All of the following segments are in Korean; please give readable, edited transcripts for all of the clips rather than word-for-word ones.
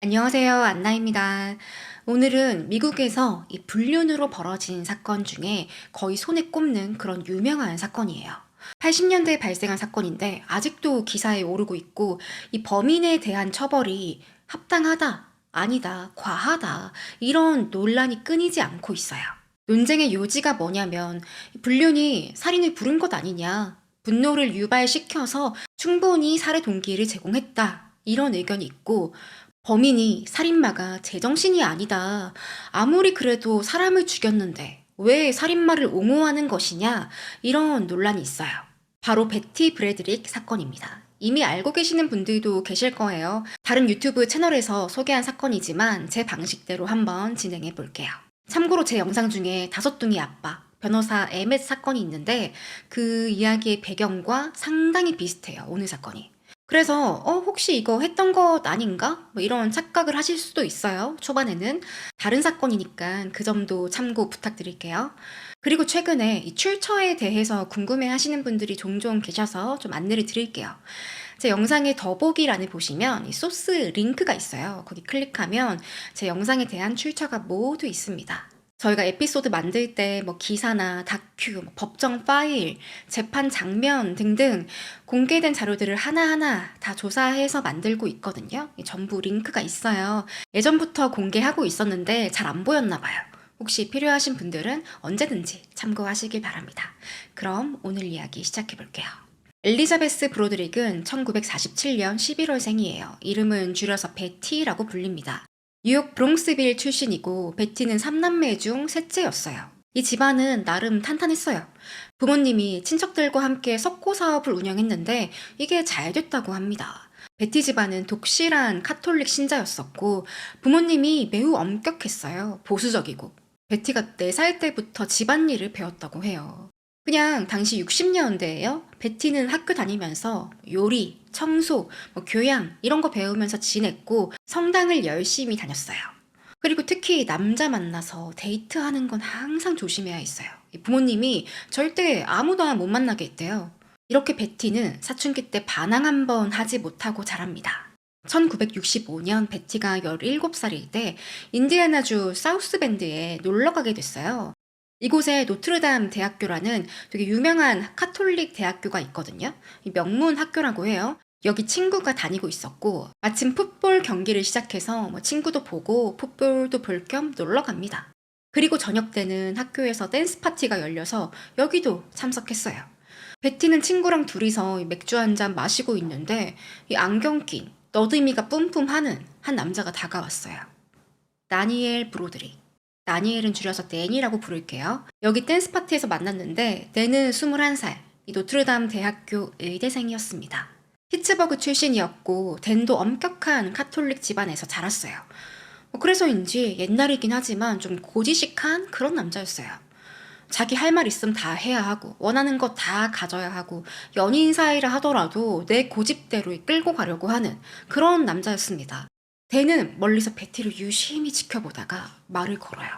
안녕하세요. 안나입니다. 오늘은 미국에서 이 불륜으로 벌어진 사건 중에 거의 손에 꼽는 그런 유명한 사건이에요. 80년대에 발생한 사건인데 아직도 기사에 오르고 있고 이 범인에 대한 처벌이 합당하다, 아니다, 과하다 이런 논란이 끊이지 않고 있어요. 논쟁의 요지가 뭐냐면 불륜이 살인을 부른 것 아니냐, 분노를 유발시켜서 충분히 살해 동기를 제공했다 이런 의견이 있고 범인이 살인마가 제정신이 아니다. 아무리 그래도 사람을 죽였는데 왜 살인마를 옹호하는 것이냐? 이런 논란이 있어요. 바로 베티 브래드릭 사건입니다. 이미 알고 계시는 분들도 계실 거예요. 다른 유튜브 채널에서 소개한 사건이지만 제 방식대로 한번 진행해 볼게요. 참고로 제 영상 중에 다섯둥이 아빠, 변호사 에멧 사건이 있는데 그 이야기의 배경과 상당히 비슷해요. 오늘 사건이. 그래서 혹시 이거 했던 것 아닌가? 뭐 이런 착각을 하실 수도 있어요. 초반에는. 다른 사건이니까 그 점도 참고 부탁드릴게요. 그리고 최근에 이 출처에 대해서 궁금해 하시는 분들이 종종 계셔서 좀 안내를 드릴게요. 제 영상의 더보기란에 보시면 이 소스 링크가 있어요. 거기 클릭하면 제 영상에 대한 출처가 모두 있습니다. 저희가 에피소드 만들 때 뭐 기사나 다큐, 뭐 법정 파일, 재판 장면 등등 공개된 자료들을 하나하나 다 조사해서 만들고 있거든요. 전부 링크가 있어요. 예전부터 공개하고 있었는데 잘 안 보였나 봐요. 혹시 필요하신 분들은 언제든지 참고하시길 바랍니다. 그럼 오늘 이야기 시작해 볼게요. 엘리자베스 브로드릭은 1947년 11월생이에요. 이름은 줄여서 베티라고 불립니다. 뉴욕 브롱스빌 출신이고 베티는 3남매 중 셋째였어요. 이 집안은 나름 탄탄했어요. 부모님이 친척들과 함께 석고 사업을 운영했는데 이게 잘 됐다고 합니다. 베티 집안은 독실한 카톨릭 신자였었고 부모님이 매우 엄격했어요. 보수적이고. 베티가 4살 때부터 집안일을 배웠다고 해요. 그냥 당시 60년대예요. 베티는 학교 다니면서 요리, 청소, 뭐 교양 이런 거 배우면서 지냈고 성당을 열심히 다녔어요. 그리고 특히 남자 만나서 데이트하는 건 항상 조심해야 했어요. 부모님이 절대 아무나 못 만나게 했대요. 이렇게 베티는 사춘기 때 반항 한 번 하지 못하고 자랍니다. 1965년 베티가 17살일 때 인디애나주 사우스밴드에 놀러 가게 됐어요. 이곳에 노트르담 대학교라는 되게 유명한 카톨릭 대학교가 있거든요. 명문 학교라고 해요. 여기 친구가 다니고 있었고 마침 풋볼 경기를 시작해서 뭐 친구도 보고 풋볼도 볼 겸 놀러 갑니다. 그리고 저녁 때는 학교에서 댄스 파티가 열려서 여기도 참석했어요. 베티는 친구랑 둘이서 맥주 한 잔 마시고 있는데 이 안경 낀 너드미가 뿜뿜하는 한 남자가 다가왔어요. 다니엘 브로드릭. 다니엘은 줄여서 댄이라고 부를게요. 여기 댄스 파티에서 만났는데 댄은 21살, 이 노트르담 대학교 의대생이었습니다. 피츠버그 출신이었고 댄도 엄격한 카톨릭 집안에서 자랐어요. 그래서인지 옛날이긴 하지만 좀 고지식한 그런 남자였어요. 자기 할 말 있으면 다 해야 하고 원하는 거 다 가져야 하고 연인 사이라 하더라도 내 고집대로 끌고 가려고 하는 그런 남자였습니다. 댄은 멀리서 베티를 유심히 지켜보다가 말을 걸어요.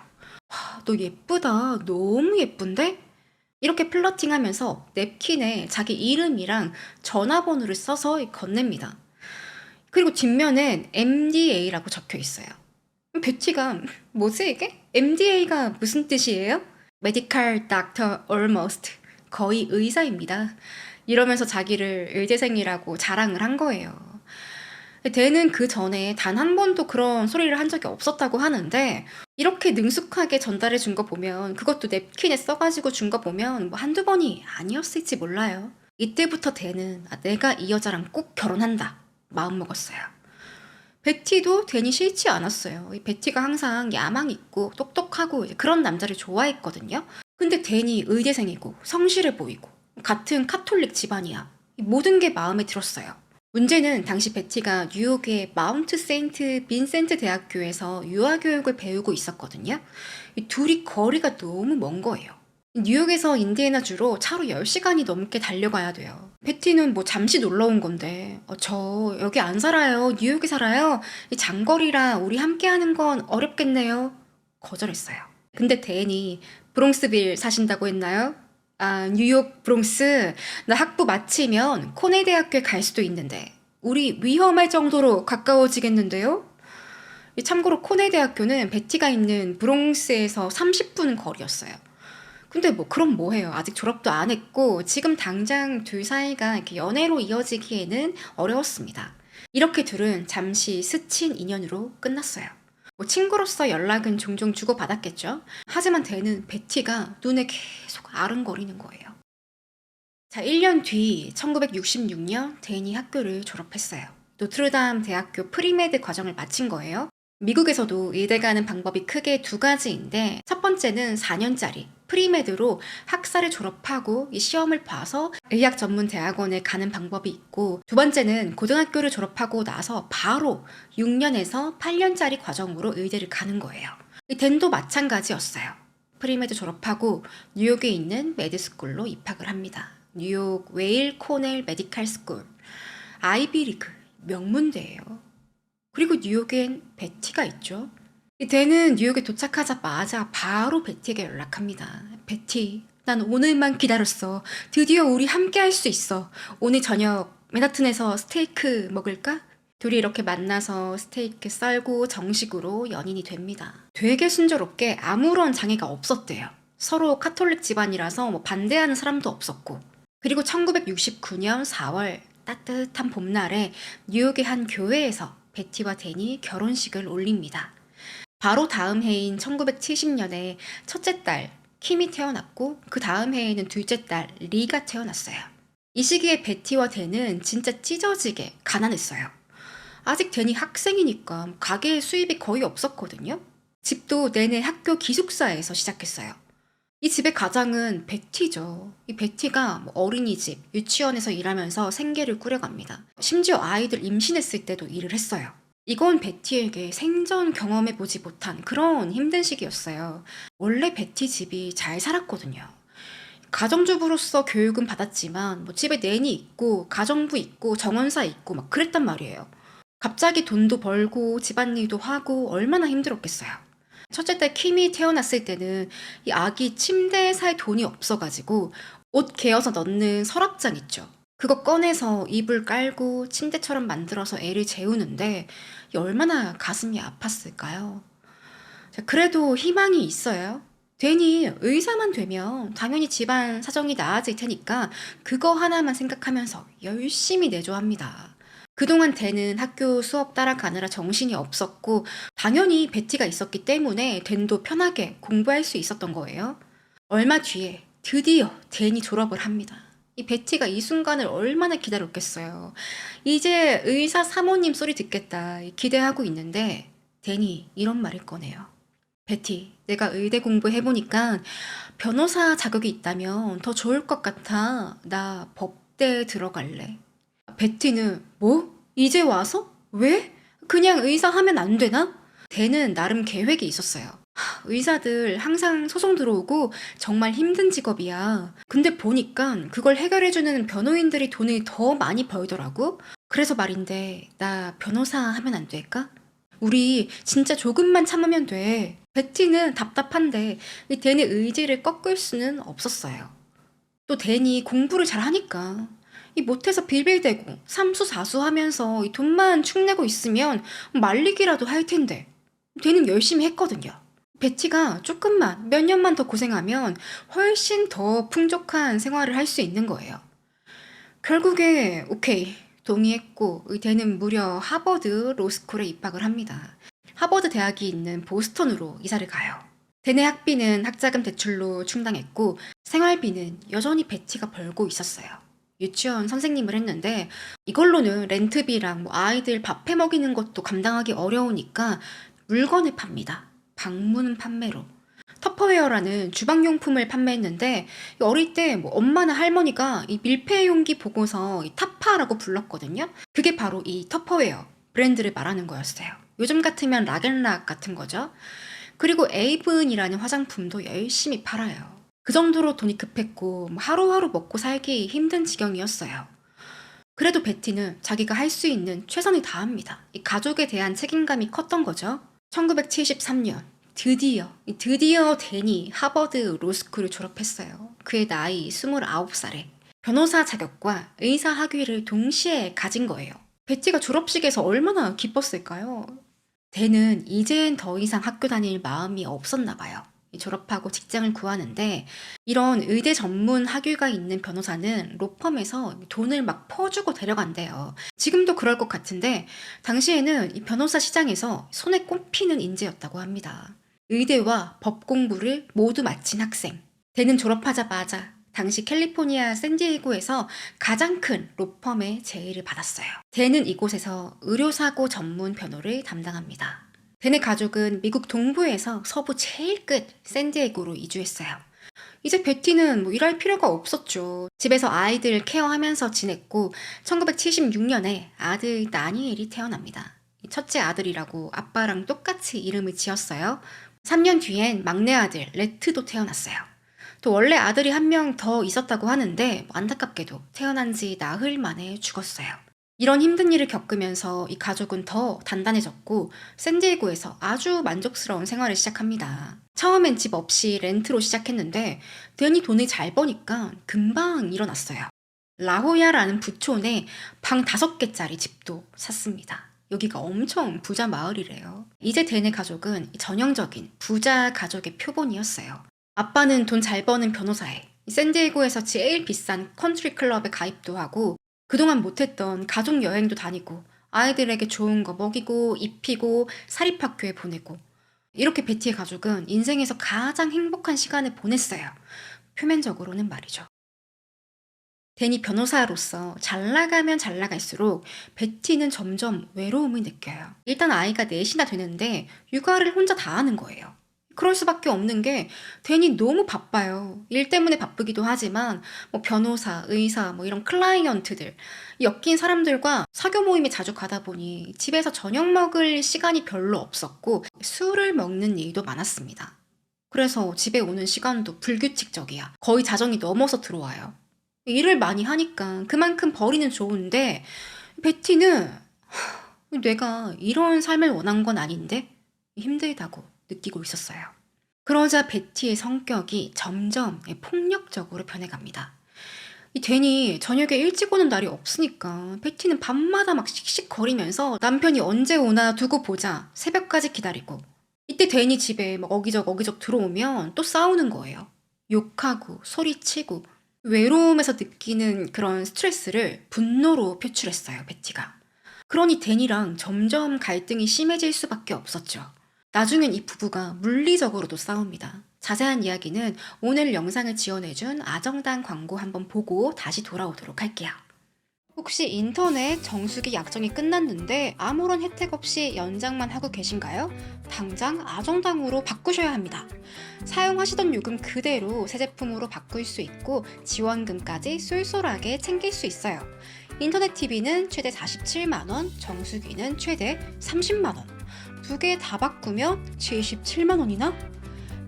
와, 너 예쁘다. 너무 예쁜데? 이렇게 플러팅하면서 냅킨에 자기 이름이랑 전화번호를 써서 건넵니다. 그리고 뒷면엔 MDA라고 적혀 있어요. 베티가 뭐지 이게? MDA가 무슨 뜻이에요? Medical Doctor Almost. 거의 의사입니다. 이러면서 자기를 의대생이라고 자랑을 한 거예요. 댄은 그 전에 단 한 번도 그런 소리를 한 적이 없었다고 하는데 이렇게 능숙하게 전달해 준 거 보면 그것도 냅킨에 써가지고 준 거 보면 뭐 한두 번이 아니었을지 몰라요. 이때부터 댄은 내가 이 여자랑 꼭 결혼한다 마음먹었어요. 베티도 댄이 싫지 않았어요. 이 베티가 항상 야망 있고 똑똑하고 그런 남자를 좋아했거든요. 근데 댄이 의대생이고 성실해 보이고 같은 카톨릭 집안이야. 모든 게 마음에 들었어요. 문제는 당시 베티가 뉴욕의 마운트 세인트 빈센트 대학교에서 유아교육을 배우고 있었거든요. 이 둘이 거리가 너무 먼 거예요. 뉴욕에서 인디애나주로 차로 10시간이 넘게 달려가야 돼요. 베티는 뭐 잠시 놀러 온 건데 저 여기 안 살아요. 뉴욕에 살아요. 이 장거리라 우리 함께 하는 건 어렵겠네요. 거절했어요. 근데 댄이 브롱스빌 사신다고 했나요? 아, 뉴욕 브롱스. 나 학부 마치면 코넬 대학교에 갈 수도 있는데 우리 위험할 정도로 가까워지겠는데요? 참고로 코넬 대학교는 베티가 있는 브롱스에서 30분 거리였어요. 근데 뭐 그럼 뭐해요. 아직 졸업도 안 했고 지금 당장 둘 사이가 이렇게 연애로 이어지기에는 어려웠습니다. 이렇게 둘은 잠시 스친 인연으로 끝났어요. 뭐 친구로서 연락은 종종 주고받았겠죠. 하지만 쟤는 베티가 눈에 계속 아른거리는 거예요. 자, 1년 뒤 1966년 댄이 학교를 졸업했어요. 노트르담 대학교 프리메드 과정을 마친 거예요. 미국에서도 의대 가는 방법이 크게 두 가지인데 첫 번째는 4년짜리 프리메드로 학사를 졸업하고 이 시험을 봐서 의학 전문 대학원에 가는 방법이 있고, 두 번째는 고등학교를 졸업하고 나서 바로 6년에서 8년짜리 과정으로 의대를 가는 거예요. 이 댄도 마찬가지였어요. 프리메드 졸업하고 뉴욕에 있는 메드스쿨로 입학을 합니다. 뉴욕 웨일 코넬 메디칼 스쿨, 아이비리그 명문대예요. 그리고 뉴욕엔 베티가 있죠. 댄은 뉴욕에 도착하자마자 바로 베티에게 연락합니다. 베티, 난 오늘만 기다렸어. 드디어 우리 함께 할 수 있어. 오늘 저녁 맨하튼에서 스테이크 먹을까? 둘이 이렇게 만나서 스테이크 썰고 정식으로 연인이 됩니다. 되게 순조롭게 아무런 장애가 없었대요. 서로 카톨릭 집안이라서 뭐 반대하는 사람도 없었고. 그리고 1969년 4월 따뜻한 봄날에 뉴욕의 한 교회에서 베티와 댄이 결혼식을 올립니다. 바로 다음 해인 1970년에 첫째 딸 킴이 태어났고 그 다음 해에는 둘째 딸 리가 태어났어요. 이 시기에 베티와 댄은 진짜 찢어지게 가난했어요. 아직 댄이 학생이니까 가게 수입이 거의 없었거든요. 집도 내내 학교 기숙사에서 시작했어요. 이 집의 가장은 베티죠. 이 베티가 어린이집, 유치원에서 일하면서 생계를 꾸려갑니다. 심지어 아이들 임신했을 때도 일을 했어요. 이건 베티에게 생전 경험해보지 못한 그런 힘든 시기였어요. 원래 베티 집이 잘 살았거든요. 가정주부로서 교육은 받았지만 집에 낸이 있고 가정부 있고 정원사 있고 막 그랬단 말이에요. 갑자기 돈도 벌고 집안일도 하고 얼마나 힘들었겠어요. 첫째 딸 킴이 태어났을 때는 이 아기 침대에 살 돈이 없어가지고 옷 개어서 넣는 서랍장 있죠. 그거 꺼내서 이불 깔고 침대처럼 만들어서 애를 재우는데 얼마나 가슴이 아팠을까요? 자, 그래도 희망이 있어요. 괜히 의사만 되면 당연히 집안 사정이 나아질 테니까 그거 하나만 생각하면서 열심히 내조합니다. 그동안 댄은 학교 수업 따라가느라 정신이 없었고 당연히 베티가 있었기 때문에 댄도 편하게 공부할 수 있었던 거예요. 얼마 뒤에 드디어 댄이 졸업을 합니다. 이 베티가 이 순간을 얼마나 기다렸겠어요. 이제 의사 사모님 소리 듣겠다 기대하고 있는데 댄이 이런 말을 꺼내요. 베티, 내가 의대 공부해보니까 변호사 자격이 있다면 더 좋을 것 같아. 나 법대 들어갈래. 베티는 뭐? 이제 와서? 왜? 그냥 의사 하면 안 되나? 댄은 나름 계획이 있었어요. 의사들 항상 소송 들어오고 정말 힘든 직업이야. 근데 보니까 그걸 해결해주는 변호인들이 돈을 더 많이 벌더라고. 그래서 말인데 나 변호사 하면 안 될까? 우리 진짜 조금만 참으면 돼. 베티는 답답한데 이 댄의 의지를 꺾을 수는 없었어요. 또 댄이 공부를 잘하니까 이 못해서 빌빌대고 삼수사수 하면서 이 돈만 축내고 있으면 말리기라도 할 텐데 댄은 열심히 했거든요. 베티가 조금만 몇 년만 더 고생하면 훨씬 더 풍족한 생활을 할 수 있는 거예요. 결국에 오케이 동의했고 댄은 무려 하버드 로스쿨에 입학을 합니다. 하버드 대학이 있는 보스턴으로 이사를 가요. 댄의 학비는 학자금 대출로 충당했고 생활비는 여전히 베티가 벌고 있었어요. 유치원 선생님을 했는데 이걸로는 렌트비랑 아이들 밥 해 먹이는 것도 감당하기 어려우니까 물건을 팝니다. 방문 판매로. 터퍼웨어라는 주방용품을 판매했는데 어릴 때 엄마나 할머니가 이 밀폐용기 보고서 이 타파라고 불렀거든요. 그게 바로 이 터퍼웨어 브랜드를 말하는 거였어요. 요즘 같으면 락앤락 같은 거죠. 그리고 에이븐이라는 화장품도 열심히 팔아요. 그 정도로 돈이 급했고 하루하루 먹고 살기 힘든 지경이었어요. 그래도 베티는 자기가 할 수 있는 최선을 다합니다. 이 가족에 대한 책임감이 컸던 거죠. 1973년 드디어 댄이 하버드 로스쿨을 졸업했어요. 그의 나이 29살에 변호사 자격과 의사 학위를 동시에 가진 거예요. 베티가 졸업식에서 얼마나 기뻤을까요? 댄은 이젠 더 이상 학교 다닐 마음이 없었나 봐요. 졸업하고 직장을 구하는데 이런 의대 전문 학위가 있는 변호사는 로펌에서 돈을 막 퍼주고 데려간대요. 지금도 그럴 것 같은데 당시에는 이 변호사 시장에서 손에 꼽히는 인재였다고 합니다. 의대와 법 공부를 모두 마친 학생. 댄은 졸업하자마자 당시 캘리포니아 샌디에이고에서 가장 큰 로펌의 제의를 받았어요. 댄은 이곳에서 의료사고 전문 변호를 담당합니다. 댄의 가족은 미국 동부에서 서부 제일 끝 샌디에이고로 이주했어요. 이제 베티는 일할 필요가 없었죠. 집에서 아이들 케어하면서 지냈고 1976년에 아들 나니엘이 태어납니다. 첫째 아들이라고 아빠랑 똑같이 이름을 지었어요. 3년 뒤엔 막내 아들 레트도 태어났어요. 또 원래 아들이 한 명 더 있었다고 하는데 안타깝게도 태어난 지 나흘 만에 죽었어요. 이런 힘든 일을 겪으면서 이 가족은 더 단단해졌고 샌디에고에서 아주 만족스러운 생활을 시작합니다. 처음엔 집 없이 렌트로 시작했는데 댄이 돈을 잘 버니까 금방 일어났어요. 라호야라는 부촌에 방 5개짜리 집도 샀습니다. 여기가 엄청 부자 마을이래요. 이제 댄의 가족은 전형적인 부자 가족의 표본이었어요. 아빠는 돈 잘 버는 변호사에 샌디에고에서 제일 비싼 컨트리 클럽에 가입도 하고 그동안 못했던 가족 여행도 다니고 아이들에게 좋은 거 먹이고 입히고 사립학교에 보내고 이렇게 베티의 가족은 인생에서 가장 행복한 시간을 보냈어요. 표면적으로는 말이죠. 댄이 변호사로서 잘 나가면 잘 나갈수록 베티는 점점 외로움을 느껴요. 일단 아이가 넷이나 되는데 육아를 혼자 다 하는 거예요. 그럴 수밖에 없는 게 댄이 너무 바빠요. 일 때문에 바쁘기도 하지만 변호사, 의사, 이런 클라이언트들, 엮인 사람들과 사교 모임에 자주 가다 보니 집에서 저녁 먹을 시간이 별로 없었고 술을 먹는 일도 많았습니다. 그래서 집에 오는 시간도 불규칙적이야. 거의 자정이 넘어서 들어와요. 일을 많이 하니까 그만큼 벌이는 좋은데 베티는 내가 이런 삶을 원한 건 아닌데 힘들다고 느끼고 있었어요. 그러자 베티의 성격이 점점 폭력적으로 변해갑니다. 이 댄이 저녁에 일찍 오는 날이 없으니까 베티는 밤마다 막 씩씩거리면서 남편이 언제 오나 두고 보자 새벽까지 기다리고 이때 댄이 집에 막 어기적 들어오면 또 싸우는 거예요. 욕하고 소리치고 외로움에서 느끼는 그런 스트레스를 분노로 표출했어요, 베티가. 그러니 댄이랑 점점 갈등이 심해질 수밖에 없었죠. 나중엔 이 부부가 물리적으로도 싸웁니다. 자세한 이야기는 오늘 영상을 지원해준 아정당 광고 한번 보고 다시 돌아오도록 할게요. 혹시 인터넷 정수기 약정이 끝났는데 아무런 혜택 없이 연장만 하고 계신가요? 당장 아정당으로 바꾸셔야 합니다. 사용하시던 요금 그대로 새 제품으로 바꿀 수 있고 지원금까지 쏠쏠하게 챙길 수 있어요. 인터넷 TV는 최대 47만원, 정수기는 최대 30만원. 두 개 다 바꾸면 77만원이나?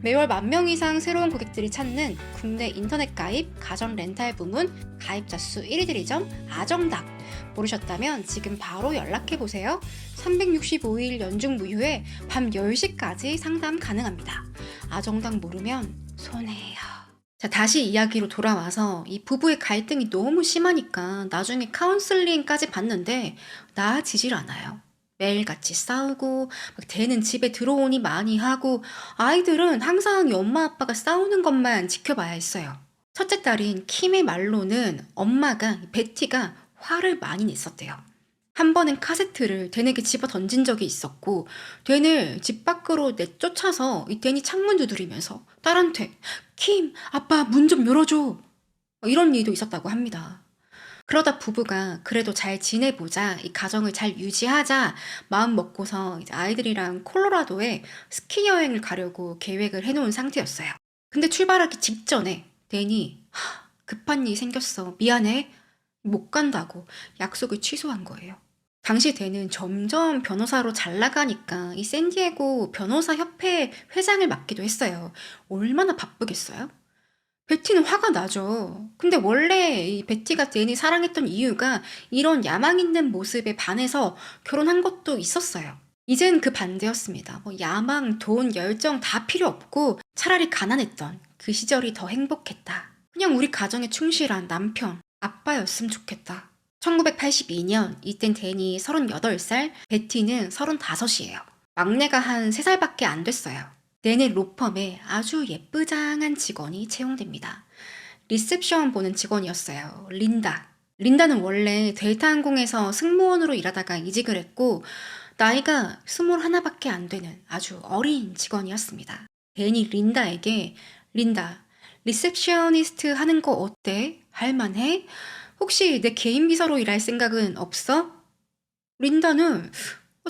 매월 10,000명 이상 새로운 고객들이 찾는 국내 인터넷 가입, 가전 렌탈 부문 가입자 수 1위 대리점 아정당. 모르셨다면 지금 바로 연락해보세요. 365일 연중 무휴에 밤 10시까지 상담 가능합니다. 아정당 모르면 손해예요. 자, 다시 이야기로 돌아와서 이 부부의 갈등이 너무 심하니까 나중에 카운슬링까지 받는데 나아지질 않아요. 매일같이 싸우고 댄은 집에 들어오니 많이 하고 아이들은 항상 엄마 아빠가 싸우는 것만 지켜봐야 했어요. 첫째 딸인 킴의 말로는 엄마가 베티가 화를 많이 냈었대요. 한 번은 카세트를 댄에게 집어 던진 적이 있었고 댄을 집 밖으로 내쫓아서 이 댄이 창문 두드리면서 딸한테 킴 아빠 문 좀 열어줘 이런 일도 있었다고 합니다. 그러다 부부가 그래도 잘 지내보자, 이 가정을 잘 유지하자 마음 먹고서 이제 아이들이랑 콜로라도에 스키 여행을 가려고 계획을 해놓은 상태였어요. 근데 출발하기 직전에 댄이 급한 일이 생겼어. 미안해. 못 간다고 약속을 취소한 거예요. 당시 댄은 점점 변호사로 잘 나가니까 이 샌디에고 변호사 협회 회장을 맡기도 했어요. 얼마나 바쁘겠어요? 베티는 화가 나죠. 근데 원래 이 베티가 댄이 사랑했던 이유가 이런 야망 있는 모습에 반해서 결혼한 것도 있었어요. 이젠 그 반대였습니다. 야망, 돈, 열정 다 필요 없고 차라리 가난했던 그 시절이 더 행복했다. 그냥 우리 가정에 충실한 남편, 아빠였으면 좋겠다. 1982년 이땐 댄이 38살, 베티는 35이에요. 막내가 한 3살밖에 안 됐어요. 내내 로펌에 아주 예쁘장한 직원이 채용됩니다. 리셉션 보는 직원이었어요. 린다. 린다는 원래 델타항공에서 승무원으로 일하다가 이직을 했고 나이가 21밖에 안 되는 아주 어린 직원이었습니다. 괜히 린다에게 린다, 리셉셔니스트 하는 거 어때? 할만해? 혹시 내 개인 비서로 일할 생각은 없어? 린다는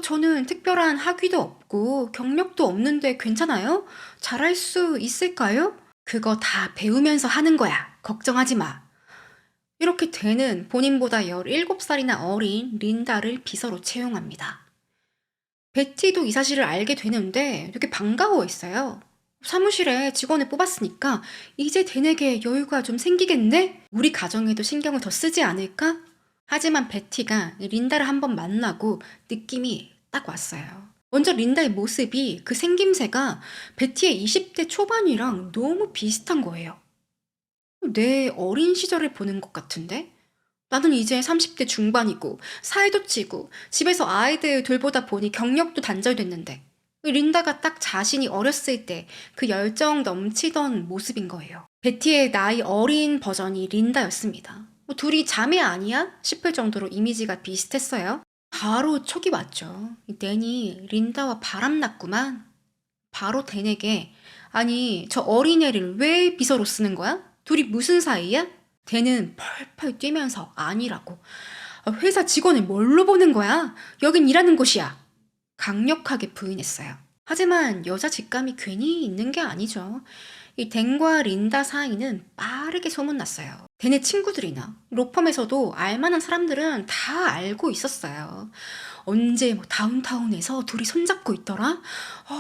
저는 특별한 학위도 없고 경력도 없는데 괜찮아요? 잘할 수 있을까요? 그거 다 배우면서 하는 거야. 걱정하지 마. 이렇게 되는 본인보다 17살이나 어린 린다를 비서로 채용합니다. 베티도 이 사실을 알게 되는데 되게 반가워했어요. 사무실에 직원을 뽑았으니까 이제 대내게 여유가 좀 생기겠네? 우리 가정에도 신경을 더 쓰지 않을까? 하지만 베티가 린다를 한번 만나고 느낌이 딱 왔어요. 먼저 린다의 모습이 그 생김새가 베티의 20대 초반이랑 너무 비슷한 거예요. 내 어린 시절을 보는 것 같은데? 나는 이제 30대 중반이고 사회도 치고 집에서 아이들 돌보다 보니 경력도 단절됐는데 린다가 딱 자신이 어렸을 때 그 열정 넘치던 모습인 거예요. 베티의 나이 어린 버전이 린다였습니다. 둘이 자매 아니야? 싶을 정도로 이미지가 비슷했어요. 바로 촉이 왔죠. 댄이 린다와 바람났구만. 바로 댄에게 아니 저 어린애를 왜 비서로 쓰는 거야? 둘이 무슨 사이야? 댄은 펄펄 뛰면서 아니라고. 회사 직원을 뭘로 보는 거야? 여긴 일하는 곳이야. 강력하게 부인했어요. 하지만 여자 직감이 괜히 있는 게 아니죠. 이 댄과 린다 사이는 빠르게 소문났어요. 댄의 친구들이나 로펌에서도 알만한 사람들은 다 알고 있었어요. 언제 뭐 다운타운에서 둘이 손잡고 있더라?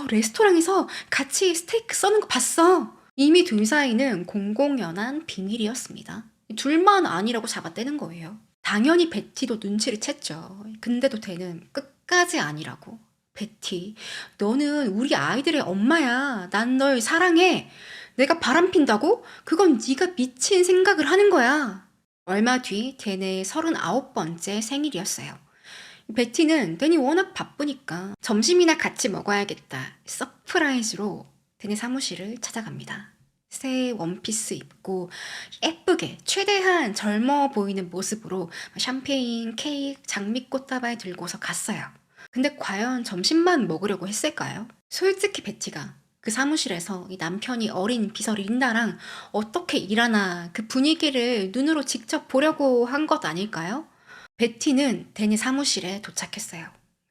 레스토랑에서 같이 스테이크 써는 거 봤어. 이미 둘 사이는 공공연한 비밀이었습니다. 둘만 아니라고 잡아떼는 거예요. 당연히 베티도 눈치를 챘죠. 근데도 댄은 끝까지 아니라고. 베티, 너는 우리 아이들의 엄마야. 난 널 사랑해. 내가 바람핀다고? 그건 네가 미친 생각을 하는 거야. 얼마 뒤 댄의 39번째 생일이었어요. 베티는 댄이 워낙 바쁘니까 점심이나 같이 먹어야겠다. 서프라이즈로 댄의 사무실을 찾아갑니다. 새 원피스 입고 예쁘게 최대한 젊어 보이는 모습으로 샴페인, 케이크, 장미꽃다발 들고서 갔어요. 근데 과연 점심만 먹으려고 했을까요? 솔직히 베티가 그 사무실에서 이 남편이 어린 비서 린다랑 어떻게 일하나 그 분위기를 눈으로 직접 보려고 한 것 아닐까요? 베티는 댄의 사무실에 도착했어요.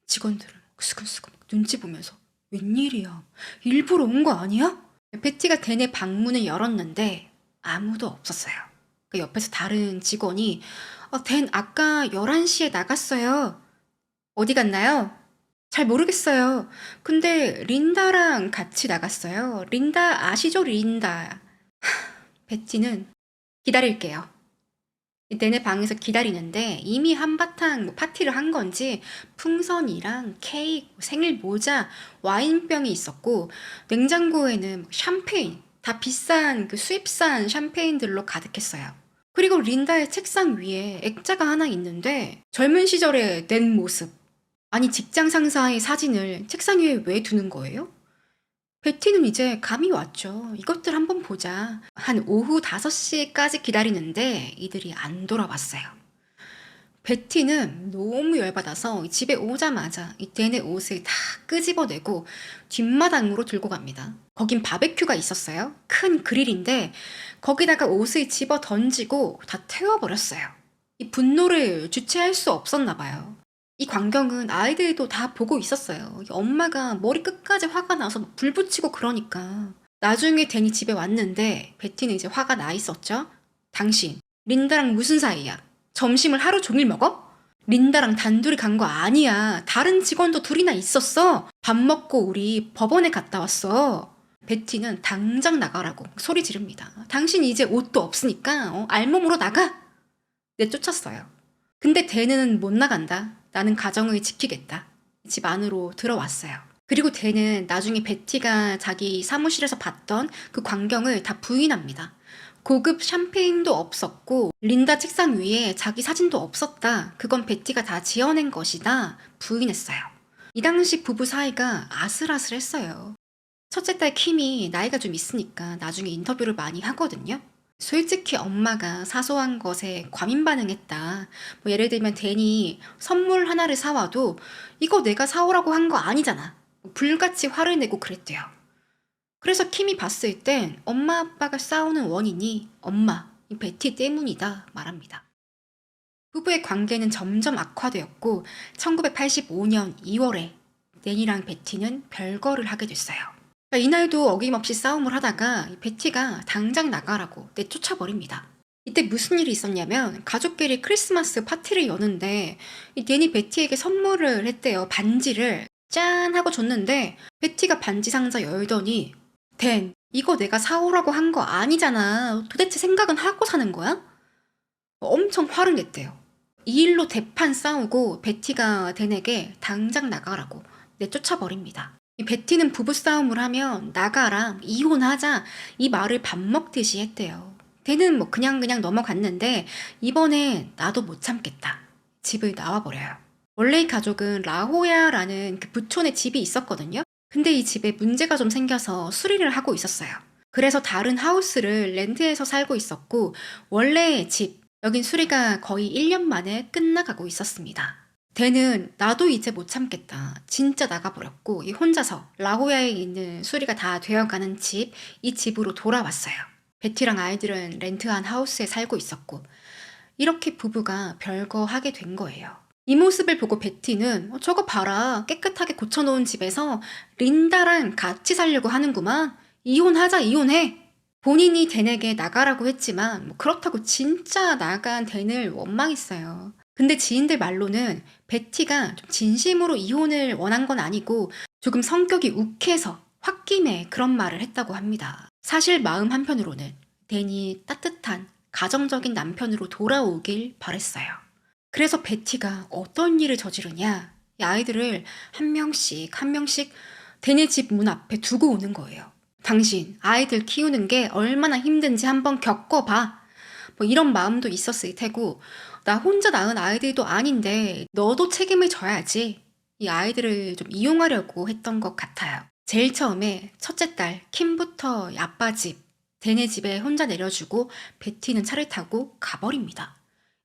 직원들은 수근수근 눈치 보면서 웬일이야? 일부러 온 거 아니야? 베티가 댄의 방문을 열었는데 아무도 없었어요. 그 옆에서 다른 직원이 댄 아까 11시에 나갔어요. 어디 갔나요? 잘 모르겠어요. 근데 린다랑 같이 나갔어요. 린다 아시죠? 린다. 베티는 기다릴게요. 내내 방에서 기다리는데 이미 한바탕 파티를 한 건지 풍선이랑 케이크, 생일 모자, 와인병이 있었고 냉장고에는 샴페인, 다 비싼 그 수입산 샴페인들로 가득했어요. 그리고 린다의 책상 위에 액자가 하나 있는데 젊은 시절에 낸 모습. 아니 직장 상사의 사진을 책상 위에 왜 두는 거예요? 베티는 이제 감이 왔죠. 이것들 한번 보자. 한 오후 5시까지 기다리는데 이들이 안 돌아왔어요. 베티는 너무 열받아서 집에 오자마자 이 댄의 옷을 다 끄집어내고 뒷마당으로 들고 갑니다. 거긴 바베큐가 있었어요. 큰 그릴인데 거기다가 옷을 집어 던지고 다 태워버렸어요. 이 분노를 주체할 수 없었나 봐요. 이 광경은 아이들도 다 보고 있었어요. 엄마가 머리 끝까지 화가 나서 막 불 붙이고 그러니까. 나중에 댄이 집에 왔는데 베티는 이제 화가 나 있었죠. 당신, 린다랑 무슨 사이야? 점심을 하루 종일 먹어? 린다랑 단둘이 간 거 아니야. 다른 직원도 둘이나 있었어. 밥 먹고 우리 법원에 갔다 왔어. 베티는 당장 나가라고 소리 지릅니다. 당신 이제 옷도 없으니까 알몸으로 나가. 내쫓았어요. 근데 댄은 못 나간다. 나는 가정을 지키겠다. 집 안으로 들어왔어요. 그리고 댄은 나중에 베티가 자기 사무실에서 봤던 그 광경을 다 부인합니다. 고급 샴페인도 없었고 린다 책상 위에 자기 사진도 없었다. 그건 베티가 다 지어낸 것이다. 부인했어요. 이 당시 부부 사이가 아슬아슬했어요. 첫째 딸 킴이 나이가 좀 있으니까 나중에 인터뷰를 많이 하거든요. 솔직히 엄마가 사소한 것에 과민 반응했다. 뭐 예를 들면 데니 선물 하나를 사와도 이거 내가 사오라고 한 거 아니잖아. 불같이 화를 내고 그랬대요. 그래서 킴이 봤을 땐 엄마 아빠가 싸우는 원인이 엄마, 이 베티 때문이다 말합니다. 부부의 관계는 점점 악화되었고 1985년 2월에 데니랑 베티는 별거를 하게 됐어요. 이날도 어김없이 싸움을 하다가 이 베티가 당장 나가라고 내쫓아버립니다. 이때 무슨 일이 있었냐면 가족끼리 크리스마스 파티를 여는데 이 데니 베티에게 선물을 했대요. 반지를 짠 하고 줬는데 베티가 반지 상자 열더니 댄, 이거 내가 사오라고 한 거 아니잖아. 도대체 생각은 하고 사는 거야? 엄청 화를 냈대요. 이 일로 대판 싸우고 베티가 댄에게 당장 나가라고 내쫓아버립니다. 이 베티는 부부싸움을 하면 나가라, 이혼하자 이 말을 밥 먹듯이 했대요. 댄은 뭐 그냥 넘어갔는데 이번엔 나도 못 참겠다. 집을 나와버려요. 원래 이 가족은 라호야라는 그 부촌에 집이 있었거든요. 근데 이 집에 문제가 좀 생겨서 수리를 하고 있었어요. 그래서 다른 하우스를 렌트해서 살고 있었고 원래의 집, 여긴 수리가 거의 1년 만에 끝나가고 있었습니다. 댄은 나도 이제 못 참겠다. 진짜 나가버렸고 이 혼자서 라호야에 있는 수리가 다 되어가는 집, 이 집으로 돌아왔어요. 베티랑 아이들은 렌트한 하우스에 살고 있었고 이렇게 부부가 별거 하게 된 거예요. 이 모습을 보고 베티는 저거 봐라. 깨끗하게 고쳐놓은 집에서 린다랑 같이 살려고 하는구만. 이혼하자, 이혼해. 본인이 댄에게 나가라고 했지만 뭐 그렇다고 진짜 나간 댄을 원망했어요. 근데 지인들 말로는 베티가 좀 진심으로 이혼을 원한 건 아니고 조금 성격이 욱해서 홧김에 그런 말을 했다고 합니다. 사실 마음 한편으로는 댄이 따뜻한 가정적인 남편으로 돌아오길 바랬어요. 그래서 베티가 어떤 일을 저지르냐, 이 아이들을 한 명씩 댄의 집 문 앞에 두고 오는 거예요. 당신 아이들 키우는 게 얼마나 힘든지 한번 겪어봐. 뭐 이런 마음도 있었을 테고 나 혼자 낳은 아이들도 아닌데 너도 책임을 져야지. 이 아이들을 좀 이용하려고 했던 것 같아요. 제일 처음에 첫째 딸 킴부터 아빠 집, 댄의 집에 혼자 내려주고 베티는 차를 타고 가버립니다.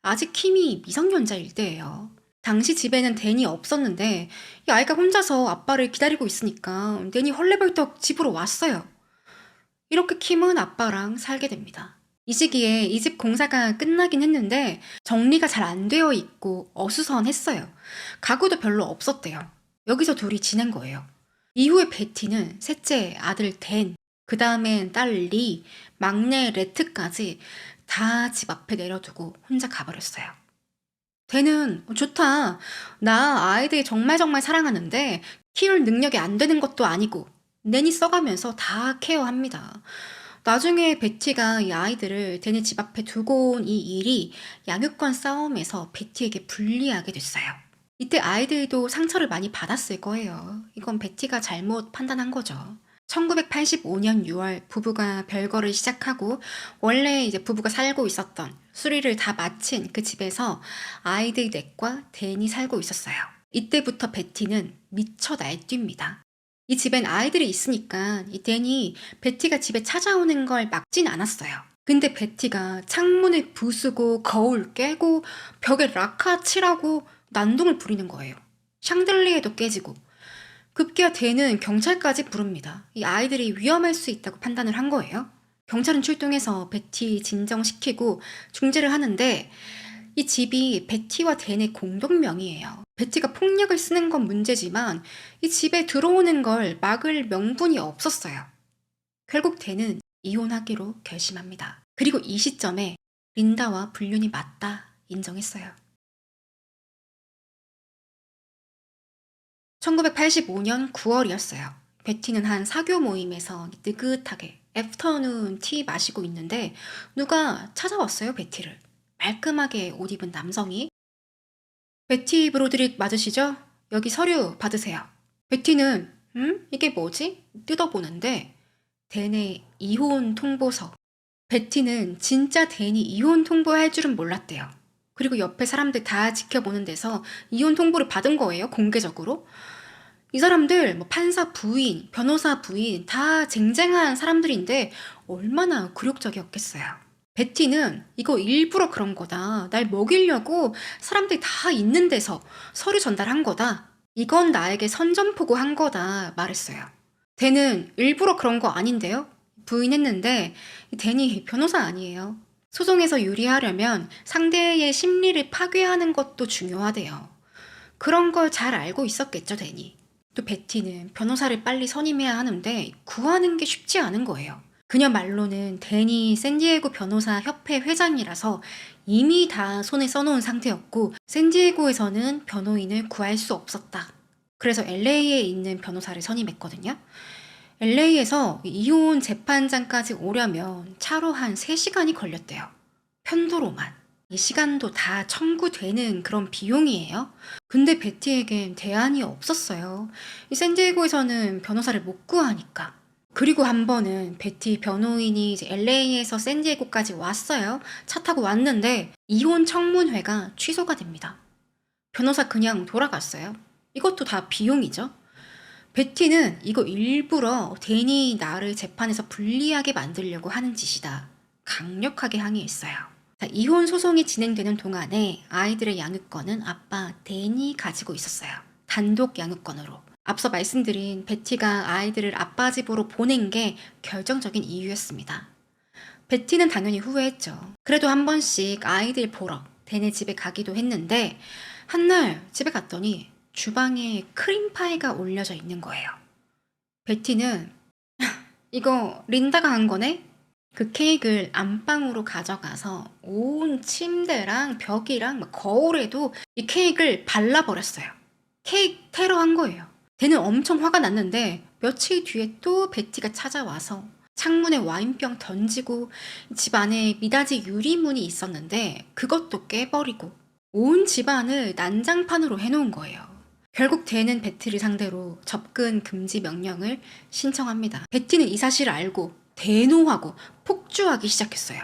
아직 킴이 미성년자일 때예요. 당시 집에는 댄이 없었는데 이 아이가 혼자서 아빠를 기다리고 있으니까 댄이 헐레벌떡 집으로 왔어요. 이렇게 킴은 아빠랑 살게 됩니다. 이 시기에 이 집 공사가 끝나긴 했는데 정리가 잘 안 되어 있고 어수선했어요. 가구도 별로 없었대요. 여기서 둘이 지낸 거예요. 이후에 베티는 셋째 아들 댄, 그 다음엔 딸 리, 막내 레트까지 다 집 앞에 내려두고 혼자 가버렸어요. 댄은 좋다. 나 아이들 정말 사랑하는데 키울 능력이 안 되는 것도 아니고 낸이 써가면서 다 케어합니다. 나중에 베티가 이 아이들을 댄의 집 앞에 두고 온 이 일이 양육권 싸움에서 베티에게 불리하게 됐어요. 이때 아이들도 상처를 많이 받았을 거예요. 이건 베티가 잘못 판단한 거죠. 1985년 6월 부부가 별거를 시작하고 원래 이제 부부가 살고 있었던 수리를 다 마친 그 집에서 아이들 넷과 댄이 살고 있었어요. 이때부터 베티는 미쳐 날뜁니다. 이 집엔 아이들이 있으니까 이 댄이 베티가 집에 찾아오는 걸 막진 않았어요. 근데 베티가 창문을 부수고 거울 깨고 벽에 라카 칠하고 난동을 부리는 거예요. 샹들리에도 깨지고. 급기야 댄은 경찰까지 부릅니다. 이 아이들이 위험할 수 있다고 판단을 한 거예요. 경찰은 출동해서 베티 진정시키고 중재를 하는데 이 집이 베티와 댄의 공동명의예요. 베티가 폭력을 쓰는 건 문제지만 이 집에 들어오는 걸 막을 명분이 없었어요. 결국 댄은 이혼하기로 결심합니다. 그리고 이 시점에 린다와 불륜이 맞다 인정했어요. 1985년 9월이었어요. 베티는 한 사교 모임에서 느긋하게 애프터눈 티 마시고 있는데 누가 찾아왔어요, 베티를. 말끔하게 옷 입은 남성이. 베티 브로드릭 맞으시죠? 여기 서류 받으세요. 베티는 이게 뭐지? 뜯어보는데 댄의 이혼 통보서. 베티는 진짜 댄이 이혼 통보할 줄은 몰랐대요. 그리고 옆에 사람들 다 지켜보는 데서 이혼 통보를 받은 거예요, 공개적으로. 이 사람들 뭐 판사 부인, 변호사 부인 다 쟁쟁한 사람들인데 얼마나 굴욕적이었겠어요. 베티는 이거 일부러 그런 거다. 날 먹이려고 사람들이 다 있는 데서 서류 전달한 거다. 이건 나에게 선전포고한 거다 말했어요. 댄은 일부러 그런 거 아닌데요? 부인했는데 댄이 변호사 아니에요. 소송에서 유리하려면 상대의 심리를 파괴하는 것도 중요하대요. 그런 걸 잘 알고 있었겠죠, 댄이. 또 베티는 변호사를 빨리 선임해야 하는데 구하는 게 쉽지 않은 거예요. 그녀 말로는 댄이 샌디에고 변호사 협회 회장이라서 이미 다 손에 써놓은 상태였고 샌디에고에서는 변호인을 구할 수 없었다. 그래서 LA에 있는 변호사를 선임했거든요. LA에서 이혼 재판장까지 오려면 차로 한 3시간이 걸렸대요. 편도로만. 이 시간도 다 청구되는 그런 비용이에요. 근데 베티에겐 대안이 없었어요. 이 샌디에고에서는 변호사를 못 구하니까. 그리고 한 번은 베티 변호인이 이제 LA에서 샌디에고까지 왔어요. 차 타고 왔는데 이혼 청문회가 취소가 됩니다. 변호사 그냥 돌아갔어요. 이것도 다 비용이죠. 베티는 이거 일부러 댄이 나를 재판에서 불리하게 만들려고 하는 짓이다. 강력하게 항의했어요. 자, 이혼 소송이 진행되는 동안에 아이들의 양육권은 아빠 댄이 가지고 있었어요. 단독 양육권으로. 앞서 말씀드린 베티가 아이들을 아빠 집으로 보낸 게 결정적인 이유였습니다. 베티는 당연히 후회했죠. 그래도 한 번씩 아이들 보러 댄의 집에 가기도 했는데 한날 집에 갔더니 주방에 크림파이가 올려져 있는 거예요. 베티는 이거 린다가 한 거네? 그 케이크를 안방으로 가져가서 온 침대랑 벽이랑 막 거울에도 이 케이크를 발라버렸어요. 케이크 테러한 거예요. 댄은 엄청 화가 났는데 며칠 뒤에 또 베티가 찾아와서 창문에 와인병 던지고 집 안에 미닫이 유리문이 있었는데 그것도 깨버리고 온 집안을 난장판으로 해놓은 거예요. 결국 댄은 베티를 상대로 접근 금지 명령을 신청합니다. 베티는 이 사실을 알고 대노하고 폭주하기 시작했어요.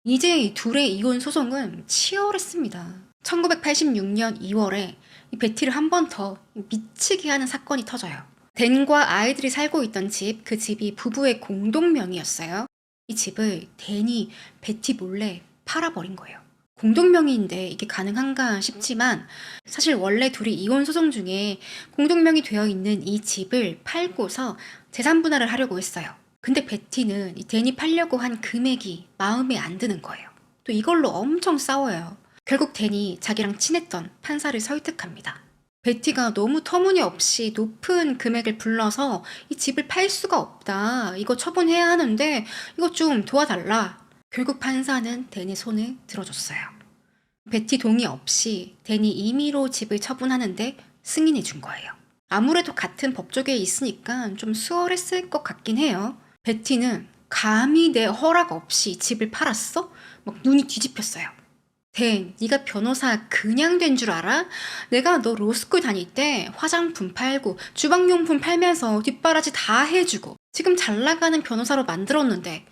이제 이 둘의 이혼 소송은 치열했습니다. 1986년 2월에 이 베티를 한 번 더 미치게 하는 사건이 터져요. 댄과 아이들이 살고 있던 집, 그 집이 부부의 공동명의였어요. 이 집을 댄이 베티 몰래 팔아버린 거예요. 공동명의인데 이게 가능한가 싶지만 사실 원래 둘이 이혼 소송 중에 공동명의 되어 있는 이 집을 팔고서 재산 분할을 하려고 했어요. 근데 베티는 이 댄이 팔려고 한 금액이 마음에 안 드는 거예요. 또 이걸로 엄청 싸워요. 결국 댄이 자기랑 친했던 판사를 설득합니다. 베티가 너무 터무니없이 높은 금액을 불러서 이 집을 팔 수가 없다. 이거 처분해야 하는데 이거 좀 도와달라. 결국 판사는 댄의 손을 들어줬어요. 베티 동의 없이 댄이 임의로 집을 처분하는데 승인해 준 거예요. 아무래도 같은 법조계에 있으니까 좀 수월했을 것 같긴 해요. 베티는 감히 내 허락 없이 집을 팔았어? 막 눈이 뒤집혔어요. 댄, 네가 변호사 그냥 된 줄 알아? 내가 너 로스쿨 다닐 때 화장품 팔고 주방용품 팔면서 뒷바라지 다 해주고 지금 잘 나가는 변호사로 만들었는데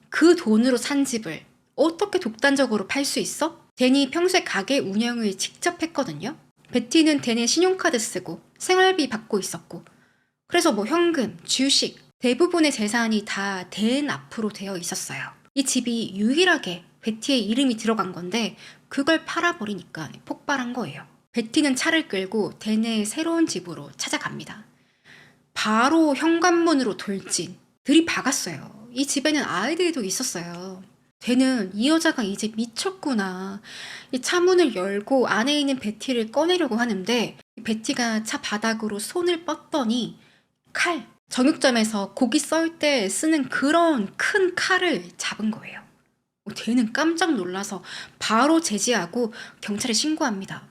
그 돈으로 산 집을 어떻게 독단적으로 팔 수 있어? 댄이 평소에 가게 운영을 직접 했거든요. 베티는 댄의 신용카드 쓰고 생활비 받고 있었고 그래서 뭐 현금, 주식 대부분의 재산이 다 댄 앞으로 되어 있었어요. 이 집이 유일하게 베티의 이름이 들어간 건데 그걸 팔아버리니까 폭발한 거예요. 베티는 차를 끌고 댄의 새로운 집으로 찾아갑니다. 바로 현관문으로 돌진, 들이박았어요. 이 집에는 아이들도 있었어요. 댄은 이 여자가 이제 미쳤구나. 이 차문을 열고 안에 있는 베티를 꺼내려고 하는데 베티가 차 바닥으로 손을 뻗더니 칼, 정육점에서 고기 썰 때 쓰는 그런 큰 칼을 잡은 거예요. 댄은 깜짝 놀라서 바로 제지하고 경찰에 신고합니다.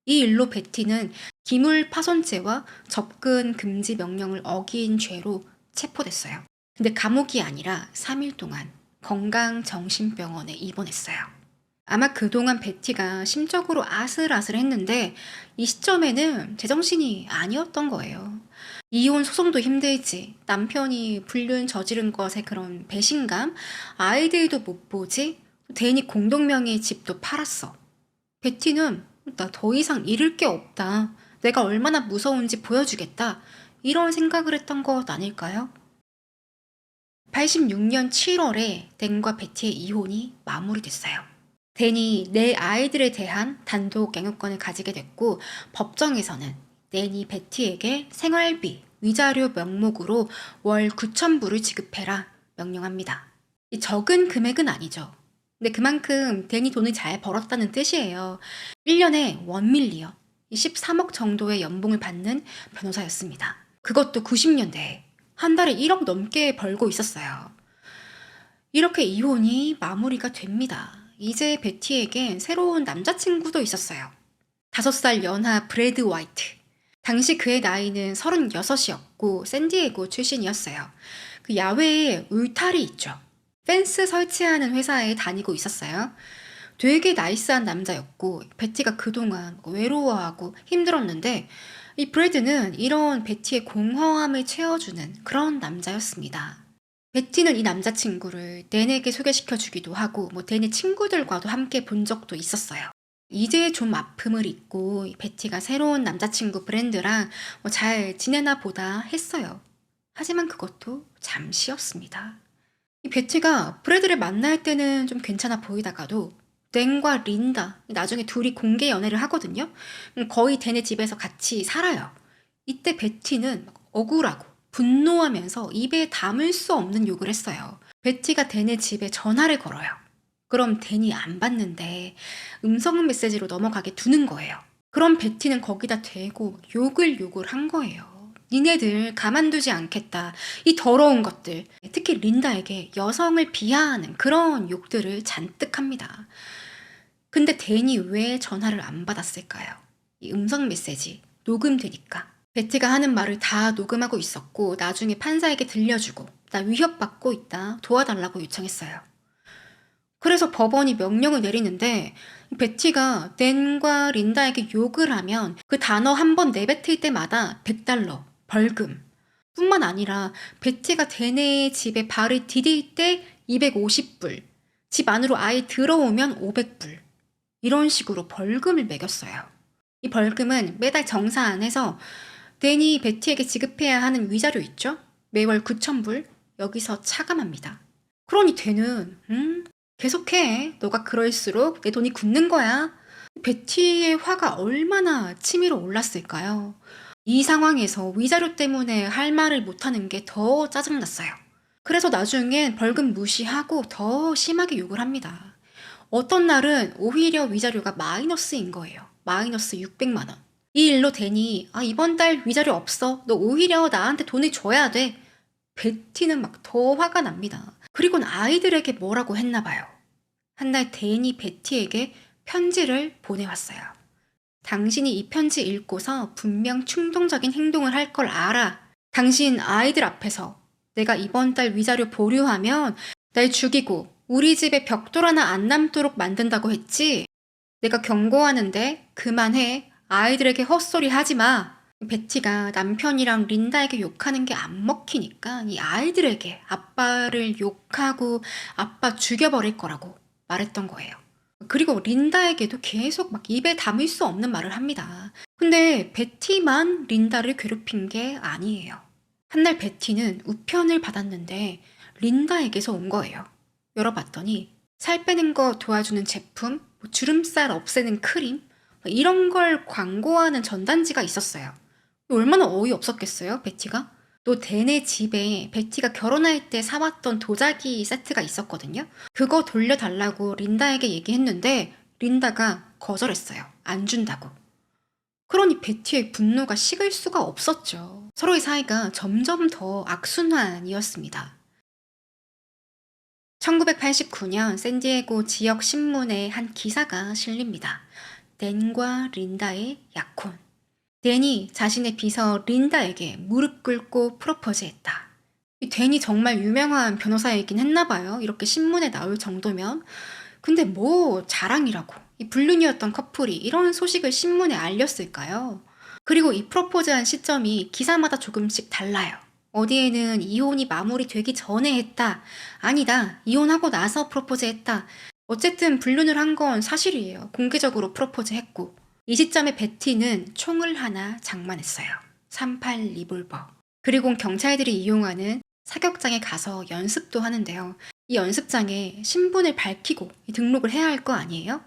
이 일로 베티는 기물파손죄와 접근 금지 명령을 어긴 죄로 체포됐어요. 근데 감옥이 아니라 3일 동안 건강정신병원에 입원했어요. 아마 그동안 베티가 심적으로 아슬아슬했는데 이 시점에는 제정신이 아니었던 거예요. 이혼 소송도 힘들지, 남편이 불륜 저지른 것에 그런 배신감, 아이들도 못 보지, 댄이 공동명의 집도 팔았어. 베티는 나 더 이상 잃을 게 없다. 내가 얼마나 무서운지 보여주겠다. 이런 생각을 했던 것 아닐까요? 86년 7월에 댄과 베티의 이혼이 마무리됐어요. 댄이 네 아이들에 대한 단독 양육권을 가지게 됐고 법정에서는 댄이 베티에게 생활비, 위자료 명목으로 월 9,000불을 지급해라 명령합니다. 이 적은 금액은 아니죠. 근데 그만큼 댄이 돈을 잘 벌었다는 뜻이에요. 1년에 1밀리언, 13억 정도의 연봉을 받는 변호사였습니다. 그것도 90년대에 한 달에 1억 넘게 벌고 있었어요. 이렇게 이혼이 마무리가 됩니다. 이제 베티에겐 새로운 남자친구도 있었어요. 5살 연하 브래드 화이트. 당시 그의 나이는 36이었고 샌디에고 출신이었어요. 그 야외에 울타리 있죠. 펜스 설치하는 회사에 다니고 있었어요. 되게 나이스한 남자였고 베티가 그동안 외로워하고 힘들었는데 이 브래드는 이런 베티의 공허함을 채워주는 그런 남자였습니다. 베티는 이 남자친구를 댄에게 소개시켜주기도 하고 댄의 친구들과도 함께 본 적도 있었어요. 이제 좀 아픔을 잊고 베티가 새로운 남자친구 브랜드랑 잘 지내나 보다 했어요. 하지만 그것도 잠시였습니다. 이 베티가 브래드를 만날 때는 좀 괜찮아 보이다가도 댄과 린다, 나중에 둘이 공개 연애를 하거든요. 거의 댄의 집에서 같이 살아요. 이때 베티는 억울하고 분노하면서 입에 담을 수 없는 욕을 했어요. 베티가 댄의 집에 전화를 걸어요. 그럼 댄이 안 받는데 음성 메시지로 넘어가게 두는 거예요. 그럼 베티는 거기다 대고 욕을 한 거예요. 니네들 가만두지 않겠다. 이 더러운 것들. 특히 린다에게 여성을 비하하는 그런 욕들을 잔뜩 합니다. 근데 댄이 왜 전화를 안 받았을까요? 이 음성 메시지 녹음되니까. 베티가 하는 말을 다 녹음하고 있었고 나중에 판사에게 들려주고 나 위협받고 있다 도와달라고 요청했어요. 그래서 법원이 명령을 내리는데 베티가 댄과 린다에게 욕을 하면 그 단어 한 번 내뱉을 때마다 $100 벌금 뿐만 아니라 베티가 댄의 집에 발을 디딜 때 250불, 집 안으로 아예 들어오면 500불 이런 식으로 벌금을 매겼어요. 이 벌금은 매달 정산해서 댄이 베티에게 지급해야 하는 위자료 있죠? 매월 9,000불 여기서 차감합니다. 그러니 댄은 계속해. 너가 그럴수록 내 돈이 굳는 거야. 베티의 화가 얼마나 치밀어 올랐을까요? 이 상황에서 위자료 때문에 할 말을 못하는 게 더 짜증났어요. 그래서 나중엔 벌금 무시하고 더 심하게 욕을 합니다. 어떤 날은 오히려 위자료가 마이너스인 거예요. 마이너스 600만 원. 이 일로 댄이 이번 달 위자료 없어. 너 오히려 나한테 돈을 줘야 돼. 베티는 막 더 화가 납니다. 그리고는 아이들에게 뭐라고 했나 봐요. 한 날 댄이 베티에게 편지를 보내왔어요. 당신이 이 편지 읽고서 분명 충동적인 행동을 할 걸 알아. 당신 아이들 앞에서 내가 이번 달 위자료 보류하면 날 죽이고 우리 집에 벽돌 하나 안 남도록 만든다고 했지? 내가 경고하는데 그만해. 아이들에게 헛소리 하지 마. 베티가 남편이랑 린다에게 욕하는 게 안 먹히니까 이 아이들에게 아빠를 욕하고 아빠 죽여버릴 거라고 말했던 거예요. 그리고 린다에게도 계속 막 입에 담을 수 없는 말을 합니다. 근데 베티만 린다를 괴롭힌 게 아니에요. 한날 베티는 우편을 받았는데 린다에게서 온 거예요. 열어봤더니 살 빼는 거 도와주는 제품, 주름살 없애는 크림 이런 걸 광고하는 전단지가 있었어요. 얼마나 어이없었겠어요, 베티가? 또 댄의 집에 베티가 결혼할 때 사왔던 도자기 세트가 있었거든요. 그거 돌려달라고 린다에게 얘기했는데 린다가 거절했어요. 안 준다고. 그러니 베티의 분노가 식을 수가 없었죠. 서로의 사이가 점점 더 악순환이었습니다. 1989년 샌디에고 지역 신문에 한 기사가 실립니다. 댄과 린다의 약혼. 댄이 자신의 비서 린다에게 무릎 꿇고 프로포즈했다. 이 댄이 정말 유명한 변호사이긴 했나 봐요. 이렇게 신문에 나올 정도면. 근데 뭐 자랑이라고 이 불륜이었던 커플이 이런 소식을 신문에 알렸을까요? 그리고 이 프로포즈한 시점이 기사마다 조금씩 달라요. 어디에는 이혼이 마무리되기 전에 했다. 아니다. 이혼하고 나서 프로포즈했다. 어쨌든 불륜을 한 건 사실이에요. 공개적으로 프로포즈했고. 이 시점에 베티는 총을 하나 장만했어요. 38 리볼버. 그리고 경찰들이 이용하는 사격장에 가서 연습도 하는데요. 이 연습장에 신분을 밝히고 등록을 해야 할 거 아니에요?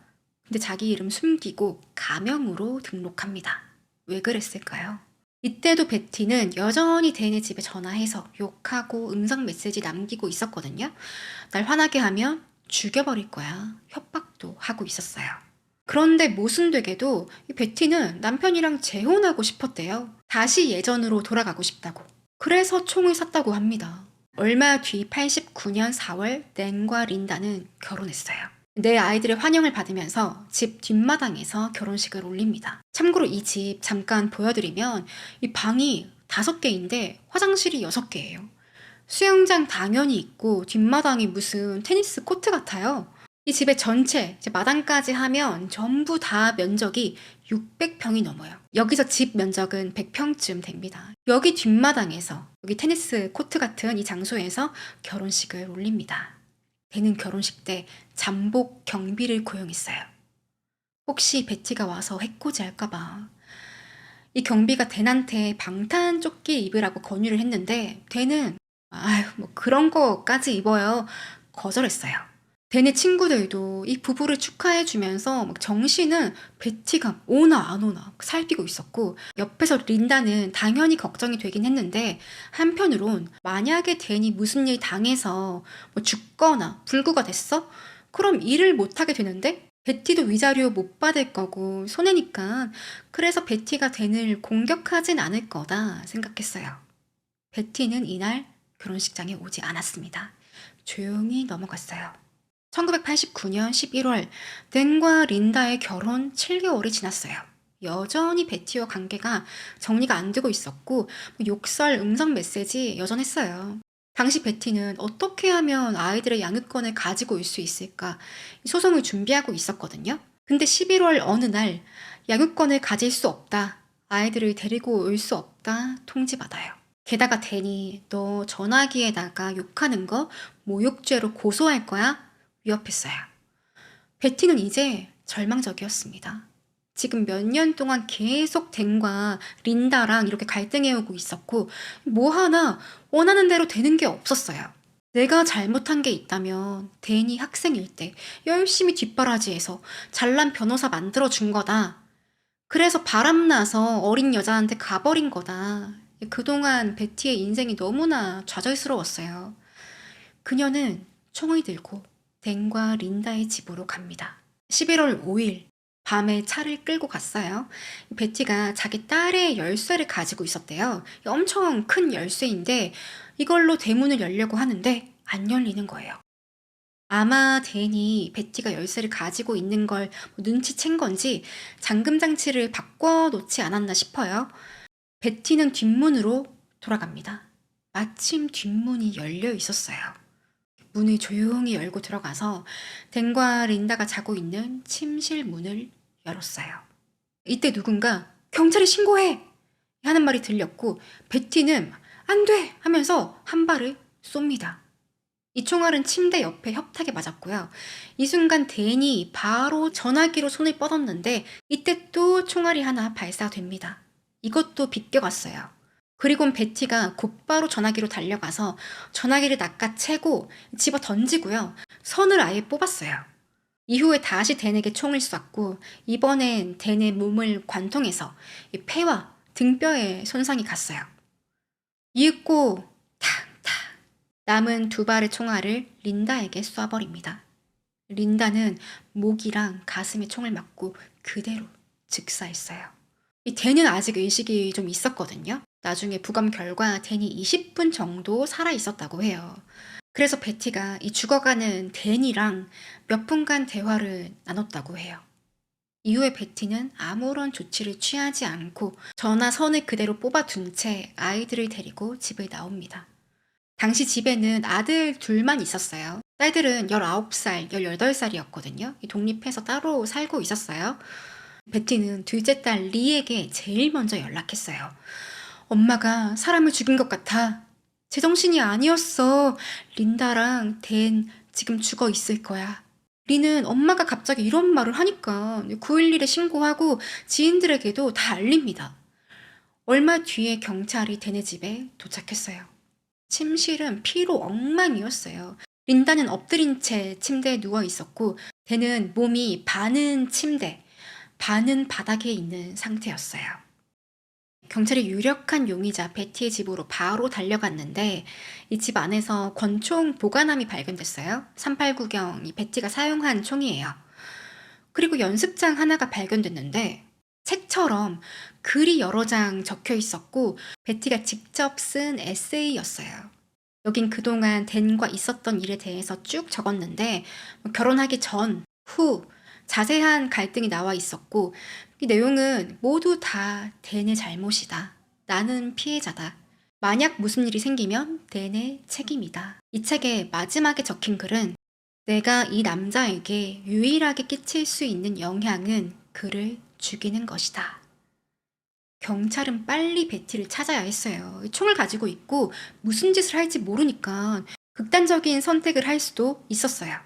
근데 자기 이름 숨기고 가명으로 등록합니다. 왜 그랬을까요? 이때도 베티는 여전히 댄의 집에 전화해서 욕하고 음성 메시지 남기고 있었거든요. 날 화나게 하면 죽여버릴 거야. 협박도 하고 있었어요. 그런데 모순되게도 이 베티는 남편이랑 재혼하고 싶었대요. 다시 예전으로 돌아가고 싶다고. 그래서 총을 샀다고 합니다. 얼마 뒤 89년 4월 댄과 린다는 결혼했어요. 내 아이들의 환영을 받으면서 집 뒷마당에서 결혼식을 올립니다. 참고로 이 집 잠깐 보여드리면 이 방이 5개인데 화장실이 6개예요. 수영장 당연히 있고 뒷마당이 무슨 테니스 코트 같아요. 이 집의 전체, 이제 마당까지 하면 전부 다 면적이 600평이 넘어요. 여기서 집 면적은 100평쯤 됩니다. 여기 뒷마당에서, 여기 테니스 코트 같은 이 장소에서 결혼식을 올립니다. 댄은 결혼식 때 잠복 경비를 고용했어요. 혹시 베티가 와서 해코지 할까봐. 이 경비가 댄한테 방탄 조끼 입으라고 권유를 했는데 댄은 아유 뭐 그런 거까지 입어요. 거절했어요. 댄의 친구들도 이 부부를 축하해주면서 막 정신은 베티가 오나 안 오나 살피고 있었고 옆에서 린다는 당연히 걱정이 되긴 했는데 한편으론 만약에 댄이 무슨 일 당해서 뭐 죽거나 불구가 됐어? 그럼 일을 못하게 되는데 베티도 위자료 못 받을 거고 손해니까 그래서 베티가 댄을 공격하진 않을 거다 생각했어요. 베티는 이날 결혼식장에 오지 않았습니다. 조용히 넘어갔어요. 1989년 11월 댄과 린다의 결혼 7개월이 지났어요. 여전히 베티와 관계가 정리가 안 되고 있었고 욕설 음성 메시지 여전했어요. 당시 베티는 어떻게 하면 아이들의 양육권을 가지고 올 수 있을까 소송을 준비하고 있었거든요. 근데 11월 어느 날 양육권을 가질 수 없다. 아이들을 데리고 올 수 없다. 통지받아요. 게다가 댄이 너 전화기에다가 욕하는 거 모욕죄로 고소할 거야? 위협했어요. 베티는 이제 절망적이었습니다. 지금 몇 년 동안 계속 댄과 린다랑 이렇게 갈등해오고 있었고 뭐 하나 원하는 대로 되는 게 없었어요. 내가 잘못한 게 있다면 댄이 학생일 때 열심히 뒷바라지해서 잘난 변호사 만들어준 거다. 그래서 바람나서 어린 여자한테 가버린 거다. 그동안 베티의 인생이 너무나 좌절스러웠어요. 그녀는 총을 들고 댄과 린다의 집으로 갑니다. 11월 5일 밤에 차를 끌고 갔어요. 베티가 자기 딸의 열쇠를 가지고 있었대요. 엄청 큰 열쇠인데 이걸로 대문을 열려고 하는데 안 열리는 거예요. 아마 댄이 베티가 열쇠를 가지고 있는 걸 눈치챈 건지 잠금 장치를 바꿔놓지 않았나 싶어요. 베티는 뒷문으로 돌아갑니다. 마침 뒷문이 열려 있었어요. 문을 조용히 열고 들어가서 댄과 린다가 자고 있는 침실 문을 열었어요. 이때 누군가 경찰에 신고해! 하는 말이 들렸고 베티는 안 돼! 하면서 한 발을 쏩니다. 이 총알은 침대 옆에 협탁에 맞았고요. 이 순간 댄이 바로 전화기로 손을 뻗었는데 이때 또 총알이 하나 발사됩니다. 이것도 비껴갔어요. 그리고 베티가 곧바로 전화기로 달려가서 전화기를 낚아채고 집어 던지고요. 선을 아예 뽑았어요. 이후에 다시 댄에게 총을 쐈고 이번엔 댄의 몸을 관통해서 폐와 등뼈에 손상이 갔어요. 이윽고 탁탁 남은 2발의 총알을 린다에게 쏴버립니다. 린다는 목이랑 가슴에 총을 맞고 그대로 즉사했어요. 이 댄은 아직 의식이 좀 있었거든요. 나중에 부검 결과 댄이 20분 정도 살아 있었다고 해요. 그래서 베티가 이 죽어가는 댄이랑 몇 분간 대화를 나눴다고 해요. 이후에 베티는 아무런 조치를 취하지 않고 전화선을 그대로 뽑아둔 채 아이들을 데리고 집을 나옵니다. 당시 집에는 아들 둘만 있었어요. 딸들은 19살, 18살이었거든요. 독립해서 따로 살고 있었어요. 베티는 둘째 딸 리에게 제일 먼저 연락했어요. 엄마가 사람을 죽인 것 같아. 제정신이 아니었어. 린다랑 댄 지금 죽어 있을 거야. 리는 엄마가 갑자기 이런 말을 하니까 911에 신고하고 지인들에게도 다 알립니다. 얼마 뒤에 경찰이 댄의 집에 도착했어요. 침실은 피로 엉망이었어요. 린다는 엎드린 채 침대에 누워 있었고, 댄은 몸이 반은 침대, 반은 바닥에 있는 상태였어요. 경찰이 유력한 용의자 베티의 집으로 바로 달려갔는데, 이 집 안에서 권총 보관함이 발견됐어요. 389경 이 베티가 사용한 총이에요. 그리고 연습장 하나가 발견됐는데 책처럼 글이 여러 장 적혀 있었고 베티가 직접 쓴 에세이였어요. 여긴 그동안 댄과 있었던 일에 대해서 쭉 적었는데 결혼하기 전, 후 자세한 갈등이 나와 있었고 이 내용은 모두 다 댄의 잘못이다. 나는 피해자다. 만약 무슨 일이 생기면 댄의 책임이다. 이 책의 마지막에 적힌 글은 내가 이 남자에게 유일하게 끼칠 수 있는 영향은 그를 죽이는 것이다. 경찰은 빨리 베티를 찾아야 했어요. 총을 가지고 있고 무슨 짓을 할지 모르니까 극단적인 선택을 할 수도 있었어요.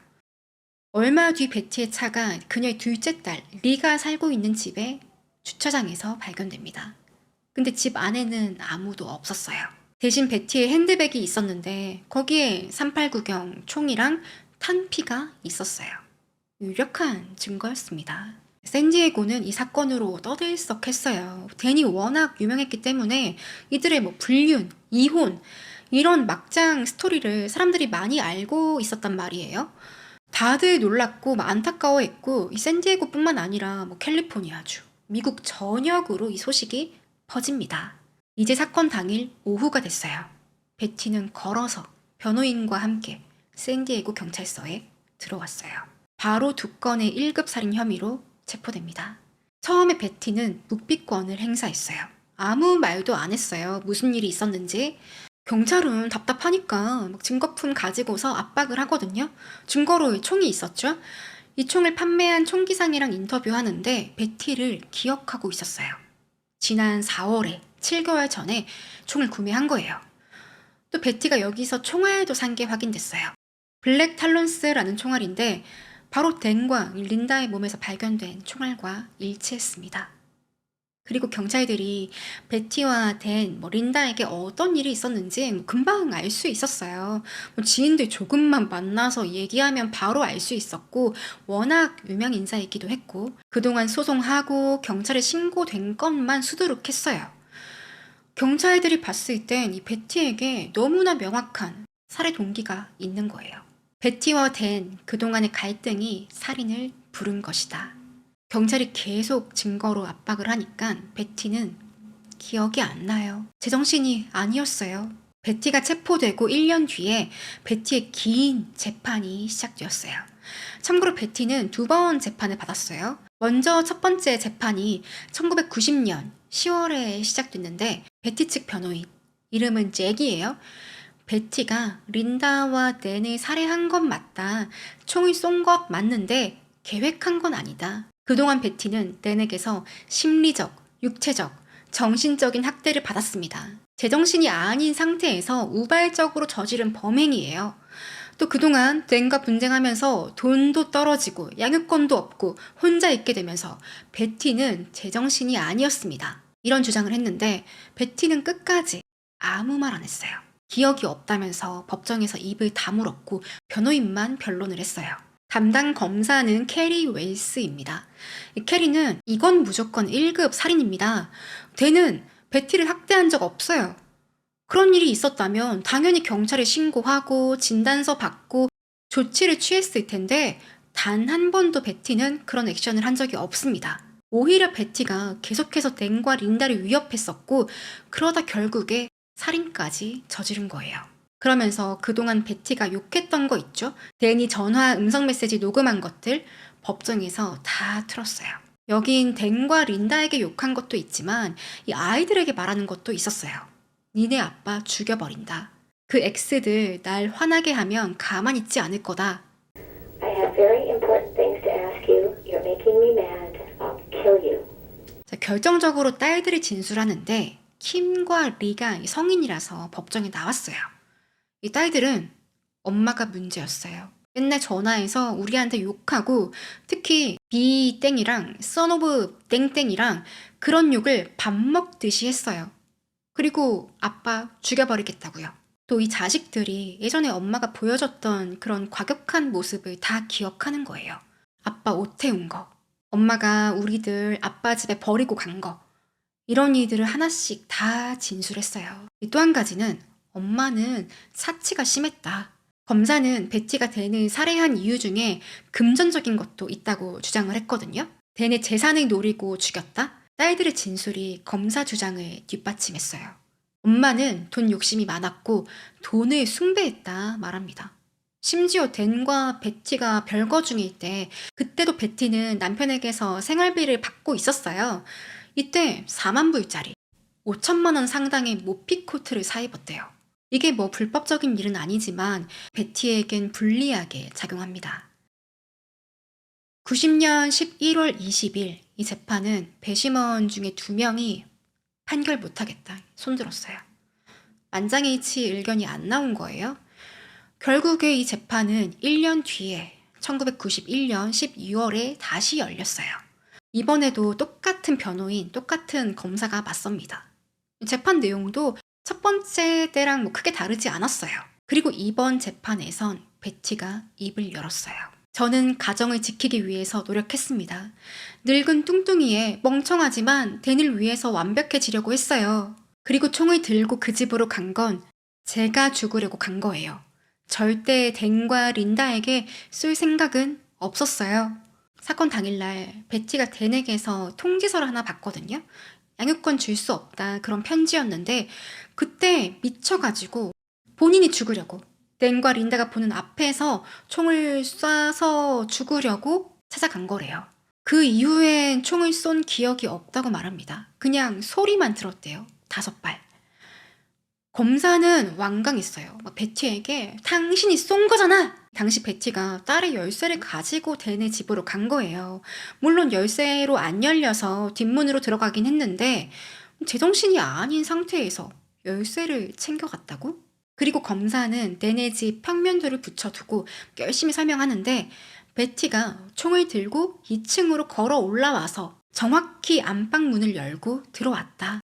얼마 뒤 베티의 차가 그녀의 둘째 딸 리가 살고 있는 집의 주차장에서 발견됩니다. 근데 집 안에는 아무도 없었어요. 대신 베티의 핸드백이 있었는데 거기에 389경 총이랑 탄피가 있었어요. 유력한 증거였습니다. 샌디에고는 이 사건으로 떠들썩했어요. 댄이 워낙 유명했기 때문에 이들의 불륜, 이혼 이런 막장 스토리를 사람들이 많이 알고 있었단 말이에요. 다들 놀랐고 안타까워했고 이 샌디에고뿐만 아니라 캘리포니아주, 미국 전역으로 이 소식이 퍼집니다. 이제 사건 당일 오후가 됐어요. 베티는 걸어서 변호인과 함께 샌디에고 경찰서에 들어왔어요. 바로 2건의 1급 살인 혐의로 체포됩니다. 처음에 베티는 묵비권을 행사했어요. 아무 말도 안 했어요. 무슨 일이 있었는지. 경찰은 답답하니까 증거품 가지고서 압박을 하거든요. 증거로 총이 있었죠. 이 총을 판매한 총기상이랑 인터뷰하는데 베티를 기억하고 있었어요. 지난 4월에 7개월 전에 총을 구매한 거예요. 또 베티가 여기서 총알도 산 게 확인됐어요. 블랙 탈론스라는 총알인데 바로 댄과 린다의 몸에서 발견된 총알과 일치했습니다. 그리고 경찰들이 베티와 댄, 린다에게 어떤 일이 있었는지 금방 알 수 있었어요. 지인들 조금만 만나서 얘기하면 바로 알 수 있었고 워낙 유명 인사이기도 했고 그동안 소송하고 경찰에 신고된 것만 수두룩했어요. 경찰들이 봤을 땐 이 베티에게 너무나 명확한 살해 동기가 있는 거예요. 베티와 댄 그동안의 갈등이 살인을 부른 것이다. 경찰이 계속 증거로 압박을 하니까 베티는 기억이 안 나요. 제정신이 아니었어요. 베티가 체포되고 1년 뒤에 베티의 긴 재판이 시작되었어요. 참고로 베티는 2번 재판을 받았어요. 먼저 첫 번째 재판이 1990년 10월에 시작됐는데 베티 측 변호인, 이름은 잭이에요. 베티가 린다와 댄을 살해한 건 맞다. 총을 쏜 것 맞는데 계획한 건 아니다. 그동안 베티는 댄에게서 심리적, 육체적, 정신적인 학대를 받았습니다. 제정신이 아닌 상태에서 우발적으로 저지른 범행이에요. 또 그동안 댄과 분쟁하면서 돈도 떨어지고 양육권도 없고 혼자 있게 되면서 베티는 제정신이 아니었습니다. 이런 주장을 했는데 베티는 끝까지 아무 말 안 했어요. 기억이 없다면서 법정에서 입을 다물었고 변호인만 변론을 했어요. 담당 검사는 캐리 웨일스입니다. 캐리는 이건 무조건 1급 살인입니다. 댄은 베티를 학대한 적 없어요. 그런 일이 있었다면 당연히 경찰에 신고하고 진단서 받고 조치를 취했을 텐데 단 한 번도 베티는 그런 액션을 한 적이 없습니다. 오히려 베티가 계속해서 댄과 린다를 위협했었고 그러다 결국에 살인까지 저지른 거예요. 그러면서 그동안 베티가 욕했던 거 있죠? 댄이 전화 음성 메시지 녹음한 것들 법정에서 다 틀었어요. 여긴 댄과 린다에게 욕한 것도 있지만 이 아이들에게 말하는 것도 있었어요. 니네 아빠 죽여버린다. 그 엑스들 날 화나게 하면 가만히 있지 않을 거다. I have very important things to ask you. You're making me mad. I'll kill you. 자, 결정적으로 딸들이 진술하는데 킴과 리가 성인이라서 법정에 나왔어요. 이 딸들은 엄마가 문제였어요. 맨날 전화해서 우리한테 욕하고 특히 비땡이랑 써노브 땡땡이랑 그런 욕을 밥 먹듯이 했어요. 그리고 아빠 죽여버리겠다고요. 또 이 자식들이 예전에 엄마가 보여줬던 그런 과격한 모습을 다 기억하는 거예요. 아빠 옷 태운 거, 엄마가 우리들 아빠 집에 버리고 간 거, 이런 일들을 하나씩 다 진술했어요. 또 한 가지는 엄마는 사치가 심했다. 검사는 베티가 댄을 살해한 이유 중에 금전적인 것도 있다고 주장을 했거든요. 댄의 재산을 노리고 죽였다? 딸들의 진술이 검사 주장을 뒷받침했어요. 엄마는 돈 욕심이 많았고 돈을 숭배했다 말합니다. 심지어 댄과 베티가 별거 중일 때 그때도 베티는 남편에게서 생활비를 받고 있었어요. 이때 4만 불짜리 5천만 원 상당의 모피 코트를 사 입었대요. 이게 뭐 불법적인 일은 아니지만 베티에겐 불리하게 작용합니다. 90년 11월 20일 이 재판은 배심원 중에 2명이 판결 못하겠다 손들었어요. 만장일치 의견이 안 나온 거예요. 결국에 이 재판은 1년 뒤에 1991년 12월에 다시 열렸어요. 이번에도 똑같은 변호인, 똑같은 검사가 맞섭니다. 재판 내용도 첫 번째 때랑 뭐 크게 다르지 않았어요. 그리고 이번 재판에선 베티가 입을 열었어요. 저는 가정을 지키기 위해서 노력했습니다. 늙은 뚱뚱이에 멍청하지만 댄을 위해서 완벽해지려고 했어요. 그리고 총을 들고 그 집으로 간 건 제가 죽으려고 간 거예요. 절대 댄과 린다에게 쏠 생각은 없었어요. 사건 당일날 베티가 댄에게서 통지서를 하나 받거든요. 양육권 줄 수 없다 그런 편지였는데 그때 미쳐가지고 본인이 죽으려고 댄과 린다가 보는 앞에서 총을 쏴서 죽으려고 찾아간 거래요. 그 이후엔 총을 쏜 기억이 없다고 말합니다. 그냥 소리만 들었대요. 5발. 검사는 완강했어요. 베티에게 당신이 쏜 거잖아! 당시 베티가 딸의 열쇠를 가지고 댄의 집으로 간 거예요. 물론 열쇠로 안 열려서 뒷문으로 들어가긴 했는데 제정신이 아닌 상태에서 열쇠를 챙겨갔다고? 그리고 검사는 댄의 집 평면도를 붙여두고 열심히 설명하는데 베티가 총을 들고 2층으로 걸어 올라와서 정확히 안방 문을 열고 들어왔다.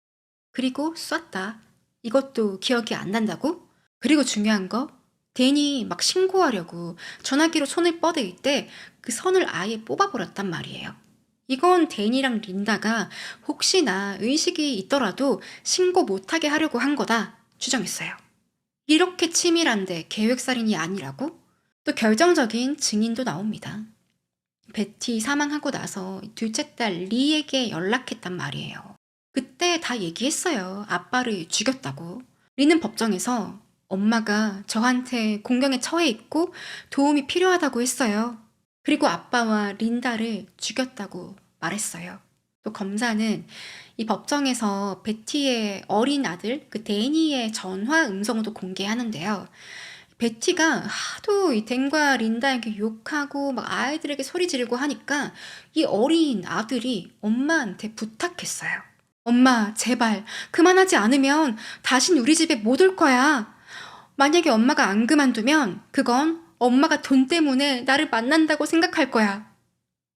그리고 쐈다. 이것도 기억이 안 난다고? 그리고 중요한 거, 댄이 막 신고하려고 전화기로 손을 뻗을 때 그 선을 아예 뽑아버렸단 말이에요. 이건 댄이랑 린다가 혹시나 의식이 있더라도 신고 못하게 하려고 한 거다 주장했어요. 이렇게 치밀한데 계획살인이 아니라고? 또 결정적인 증인도 나옵니다. 베티 사망하고 나서 둘째 딸 리에게 연락했단 말이에요. 그때 다 얘기했어요. 아빠를 죽였다고. 리는 법정에서 엄마가 저한테 공경에 처해 있고 도움이 필요하다고 했어요. 그리고 아빠와 린다를 죽였다고 말했어요. 또 검사는 이 법정에서 베티의 어린 아들, 그 데니의 전화 음성도 공개하는데요. 베티가 하도 이 댄과 린다에게 욕하고 막 아이들에게 소리 지르고 하니까 이 어린 아들이 엄마한테 부탁했어요. 엄마, 제발 그만하지 않으면 다신 우리 집에 못 올 거야. 만약에 엄마가 안 그만두면 그건 엄마가 돈 때문에 나를 만난다고 생각할 거야.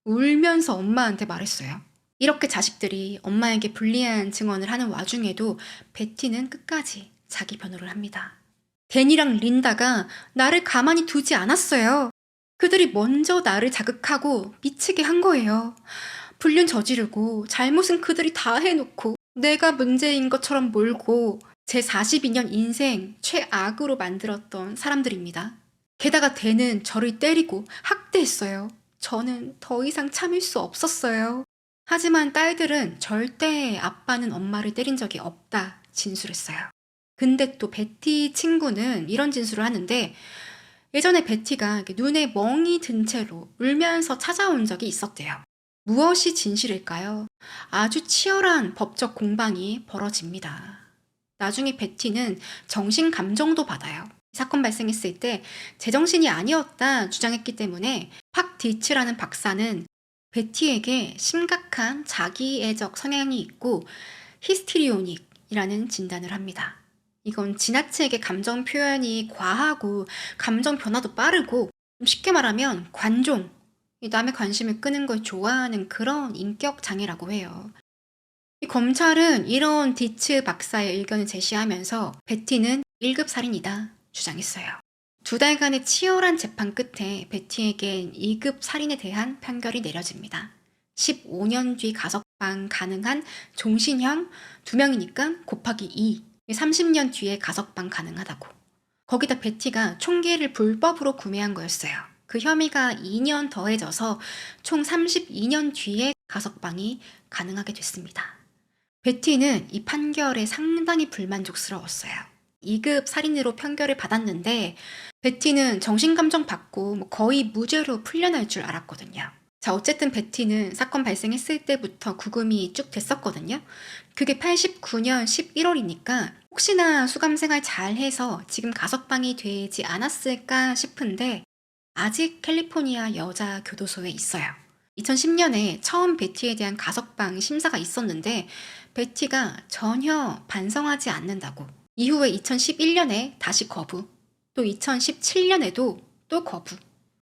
울면서 엄마한테 말했어요. 이렇게 자식들이 엄마에게 불리한 증언을 하는 와중에도 베티는 끝까지 자기 변호를 합니다. 댄이랑 린다가 나를 가만히 두지 않았어요. 그들이 먼저 나를 자극하고 미치게 한 거예요. 불륜 저지르고 잘못은 그들이 다 해놓고 내가 문제인 것처럼 몰고 제 42년 인생 최악으로 만들었던 사람들입니다. 게다가 댄은 저를 때리고 학대했어요. 저는 더 이상 참을 수 없었어요. 하지만 딸들은 절대 아빠는 엄마를 때린 적이 없다 진술했어요. 근데 또 베티 친구는 이런 진술을 하는데 예전에 베티가 이렇게 눈에 멍이 든 채로 울면서 찾아온 적이 있었대요. 무엇이 진실일까요? 아주 치열한 법적 공방이 벌어집니다. 나중에 베티는 정신감정도 받아요. 사건 발생했을 때 제정신이 아니었다 주장했기 때문에 팍 디츠라는 박사는 베티에게 심각한 자기애적 성향이 있고 히스티리오닉이라는 진단을 합니다. 이건 지나치게 감정 표현이 과하고 감정 변화도 빠르고 쉽게 말하면 관종, 이 남의 관심을 끄는 걸 좋아하는 그런 인격 장애라고 해요. 이 검찰은 이런 디츠 박사의 의견을 제시하면서 베티는 1급 살인이다 주장했어요. 2달간의 치열한 재판 끝에 베티에겐 2급 살인에 대한 판결이 내려집니다. 15년 뒤 가석방 가능한 종신형 2명이니까 곱하기 2, 30년 뒤에 가석방 가능하다고. 거기다 베티가 총기를 불법으로 구매한 거였어요. 그 혐의가 2년 더해져서 총 32년 뒤에 가석방이 가능하게 됐습니다. 베티는 이 판결에 상당히 불만족스러웠어요. 2급 살인으로 판결을 받았는데 베티는 정신감정 받고 거의 무죄로 풀려날 줄 알았거든요. 자, 어쨌든 베티는 사건 발생했을 때부터 구금이 쭉 됐었거든요. 그게 89년 11월이니까 혹시나 수감생활 잘해서 지금 가석방이 되지 않았을까 싶은데 아직 캘리포니아 여자 교도소에 있어요. 2010년에 처음 베티에 대한 가석방 심사가 있었는데 베티가 전혀 반성하지 않는다고. 이후에 2011년에 다시 거부, 또 2017년에도 또 거부.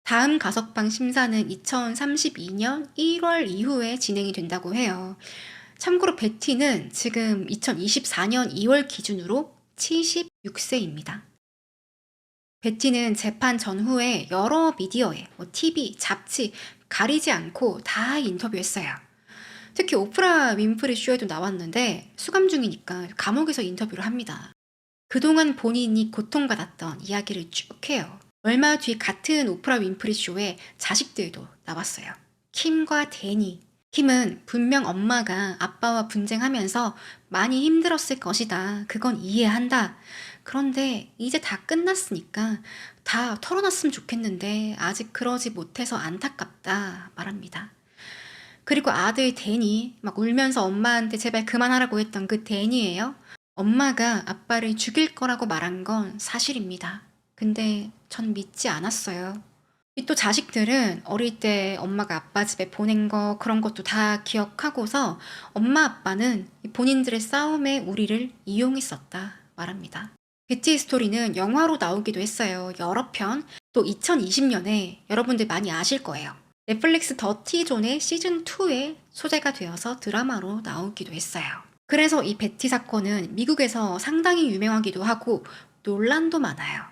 다음 가석방 심사는 2032년 1월 이후에 진행이 된다고 해요. 참고로 베티는 지금 2024년 2월 기준으로 76세입니다. 베티는 재판 전후에 여러 미디어에 TV, 잡지 가리지 않고 다 인터뷰했어요. 특히 오프라 윈프리 쇼에도 나왔는데 수감 중이니까 감옥에서 인터뷰를 합니다. 그동안 본인이 고통받았던 이야기를 쭉 해요. 얼마 뒤 같은 오프라 윈프리 쇼에 자식들도 나왔어요. 킴과 데니. 킴은 분명 엄마가 아빠와 분쟁하면서 많이 힘들었을 것이다. 그건 이해한다. 그런데 이제 다 끝났으니까 다 털어놨으면 좋겠는데 아직 그러지 못해서 안타깝다 말합니다. 그리고 아들 데니, 막 울면서 엄마한테 제발 그만하라고 했던 그 데니예요. 엄마가 아빠를 죽일 거라고 말한 건 사실입니다. 근데 전 믿지 않았어요. 또 자식들은 어릴 때 엄마가 아빠 집에 보낸 거 그런 것도 다 기억하고서 엄마 아빠는 본인들의 싸움에 우리를 이용했었다 말합니다. 베티의 스토리는 영화로 나오기도 했어요. 여러 편. 또 2020년에 여러분들 많이 아실 거예요. 넷플릭스 더티 존의 시즌2에 소재가 되어서 드라마로 나오기도 했어요. 그래서 이 베티 사건은 미국에서 상당히 유명하기도 하고 논란도 많아요.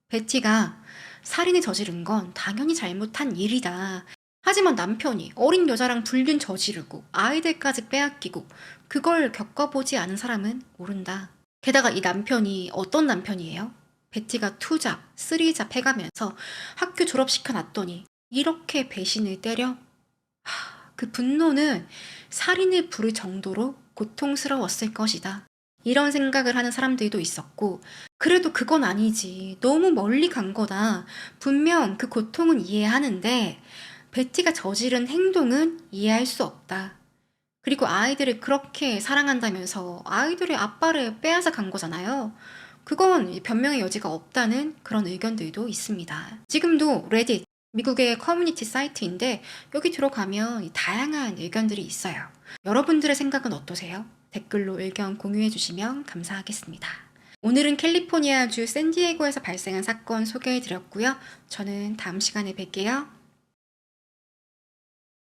베티가 살인을 저지른 건 당연히 잘못한 일이다. 하지만 남편이 어린 여자랑 불륜 저지르고 아이들까지 빼앗기고 그걸 겪어보지 않은 사람은 모른다. 게다가 이 남편이 어떤 남편이에요? 베티가 2잡, 3잡 해가면서 학교 졸업시켜놨더니 이렇게 배신을 때려? 그 분노는 살인을 부를 정도로 고통스러웠을 것이다. 이런 생각을 하는 사람들도 있었고, 그래도 그건 아니지. 너무 멀리 간 거다. 분명 그 고통은 이해하는데 베티가 저지른 행동은 이해할 수 없다. 그리고 아이들을 그렇게 사랑한다면서 아이들의 아빠를 빼앗아 간 거잖아요. 그건 변명의 여지가 없다는 그런 의견들도 있습니다. 지금도 레딧, 미국의 커뮤니티 사이트인데 여기 들어가면 다양한 의견들이 있어요. 여러분들의 생각은 어떠세요? 댓글로 의견 공유해 주시면 감사하겠습니다. 오늘은 캘리포니아주 샌디에고에서 발생한 사건 소개해 드렸고요. 저는 다음 시간에 뵐게요.